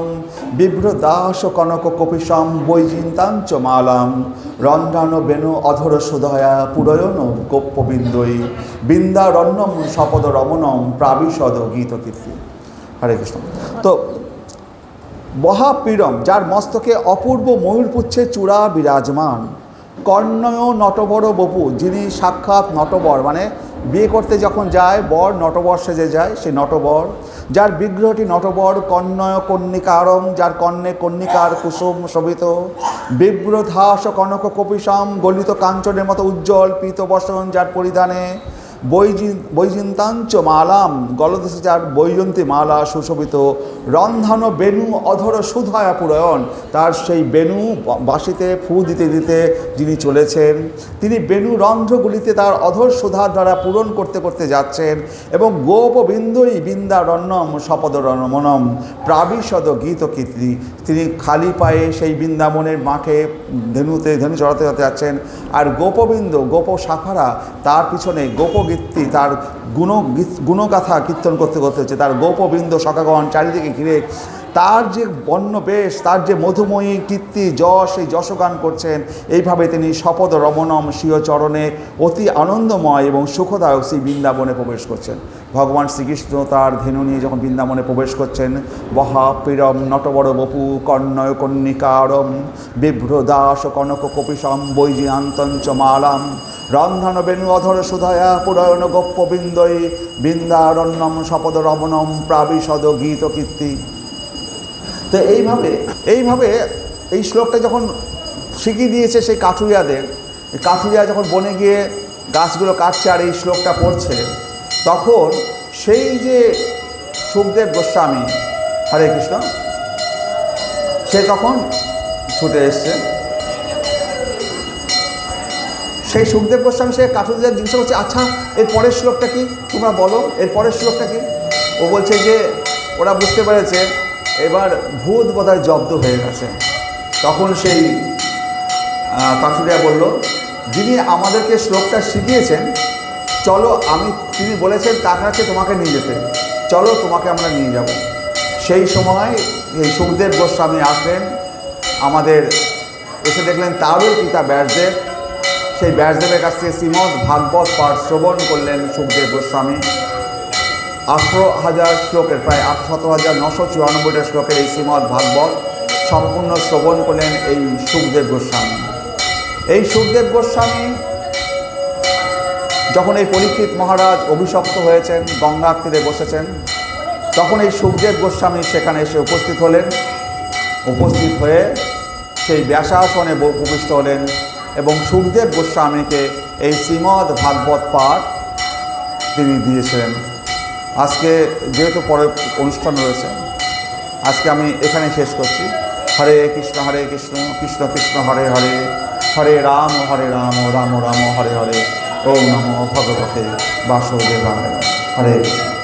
বিভ্রদাস কনক কপিসম বৈজিন্তাঞ্চ মালাম রন্ধ্রান বেণু অধর সুধয়া পুরয়ন গোপ্যবিন্দয়ী বৃন্দারণ্যম সপদ রমণম প্রাবিশদ গীত কীর্তি। হরে কৃষ্ণ। তো বহাপীড়ম, যার মস্তকে অপূর্ব ময়ূরপুচ্ছের চূড়া বিরাজমান, কর্ণয় নটবর বপু, যিনি সাক্ষাৎ নটবর, মানে বিয়ে করতে যখন যায় বর নটবর সেজে যায়, সেই নটবর, যার বিগ্রহটি নটবর, কর্ণয় কর্ণিকারম, যার কর্ণে কর্ণিকার কুসুম শোভিত, বিব্রধাস কনক কপিসম, গলিত কাঞ্চনের মতো উজ্জ্বল পীতবসন, যার পরিধানে বৈজিন্তাঞ্চ মালাম, গলদেশে যার বৈজন্তী মালা সুশোভিত, রন্ধ্রান বেণু অধর সুধয়া পুরয়ন, তার সেই বেণু বাঁশিতে ফু দিতে দিতে যিনি চলেছেন, তিনি বেণু রন্ধ্রগুলিতে তার অধর সুধার দ্বারা পূরণ করতে করতে যাচ্ছেন, এবং গোপবিন্দই বৃন্দারণ্যম সপদরমনম প্রাবিশদ গীত কীর্তি, তিনি খালি পায়ে সেই বৃন্দাবনের মাঠে ধেনু চড়াতে যাচ্ছেন, আর গোপবিন্দ গোপ শাখারা তার পিছনে গোপগীতি, তার গুণগাথা কীর্তন করতে করতে হচ্ছে, তার গোপবৃন্দ শাখাগণ চারিদিকে ঘিরে তার যে বর্ণবেশ, তার যে মধুময়ী কীর্তি যশ, এই যশগান করছেন। এইভাবে তিনি শপদ রমণম স্বীয় চরণে অতি আনন্দময় এবং সুখদায়ক সেই বৃন্দাবনে প্রবেশ করছেন। ভগবান শ্রীকৃষ্ণ তার ধেনু নিয়ে যখন বৃন্দাবনে প্রবেশ করছেন, বহাপীড়ম নটবর বপু কর্ণয় কর্ণিকারম বিভ্রদাস কনক কপিসম বৈজয়ন্তঞ্চ মালাম রন্ধ্রান বেণু অধর সুধয়া পুরয়ন গোপ্যবিন্দয়ী বৃন্দারণ্যম শপদ রমণম প্রাবিশদ গীত কীর্তি। তো এইভাবে এই শ্লোকটা যখন শিখিয়ে দিয়েছে সেই কাঠুরিয়াদের, কাঠুরিয়া যখন বনে গিয়ে গাছগুলো কাটছে আর এই শ্লোকটা পড়ছে, তখন সেই যে সুখদেব গোস্বামী, হরে কৃষ্ণ, সে তখন ছুটে এসছে। সেই সুখদেব গোস্বামী সে কাঠুরিয়াদের জিজ্ঞাসা করছে, আচ্ছা এর পরের শ্লোকটা কি, তোমরা বলো এর পরের শ্লোকটা কি। ও বলছে যে ওরা বুঝতে পেরেছে এবার ভূত বোধহয় জব্দ হয়ে গেছে। তখন সেই কাঠুরিয়া বলল, যিনি আমাদেরকে শ্লোকটা শিখিয়েছেন, চলো, তিনি বলেছেন তার কাছে তোমাকে নিয়ে যেতে, চলো তোমাকে আমরা নিয়ে যাব। সেই সময় এই সুখদেব গোস্বামী আসলেন, আমাদের এসে দেখলেন তারই পিতা ব্যাসদেব। সেই ব্যাসদেবের কাছ থেকে শ্রীমদ্ ভাগবত পাঠ শ্রবণ করলেন সুখদেব গোস্বামী। 18,000 শ্লোকের, প্রায় 17,994টা শ্লোকের এই শ্রীমদ্ ভাগবত সম্পূর্ণ শ্রবণ করলেন এই সুখদেব গোস্বামী। এই সুখদেব গোস্বামী যখন এই পরীক্ষিত মহারাজ অভিশপ্ত হয়েছেন, গঙ্গার তীরে বসেছেন, তখন এই সুখদেব গোস্বামী সেখানে এসে উপস্থিত হলেন। উপস্থিত হয়ে সেই ব্যাসাসনে উপবিষ্ট হলেন এবং সুখদেব গোস্বামীকে এই শ্রীমদ্ ভাগবত পাঠ তিনি দিয়েছিলেন। আজকে যেহেতু পরের অনুষ্ঠান রয়েছে, আজকে আমি এখানে শেষ করছি। হরে কৃষ্ণ কৃষ্ণ কৃষ্ণ হরে হরে, হরে রাম রাম রাম হরে হরে। ওম নমো ভগবতে বাসুদেবায়। হরে কৃষ্ণ।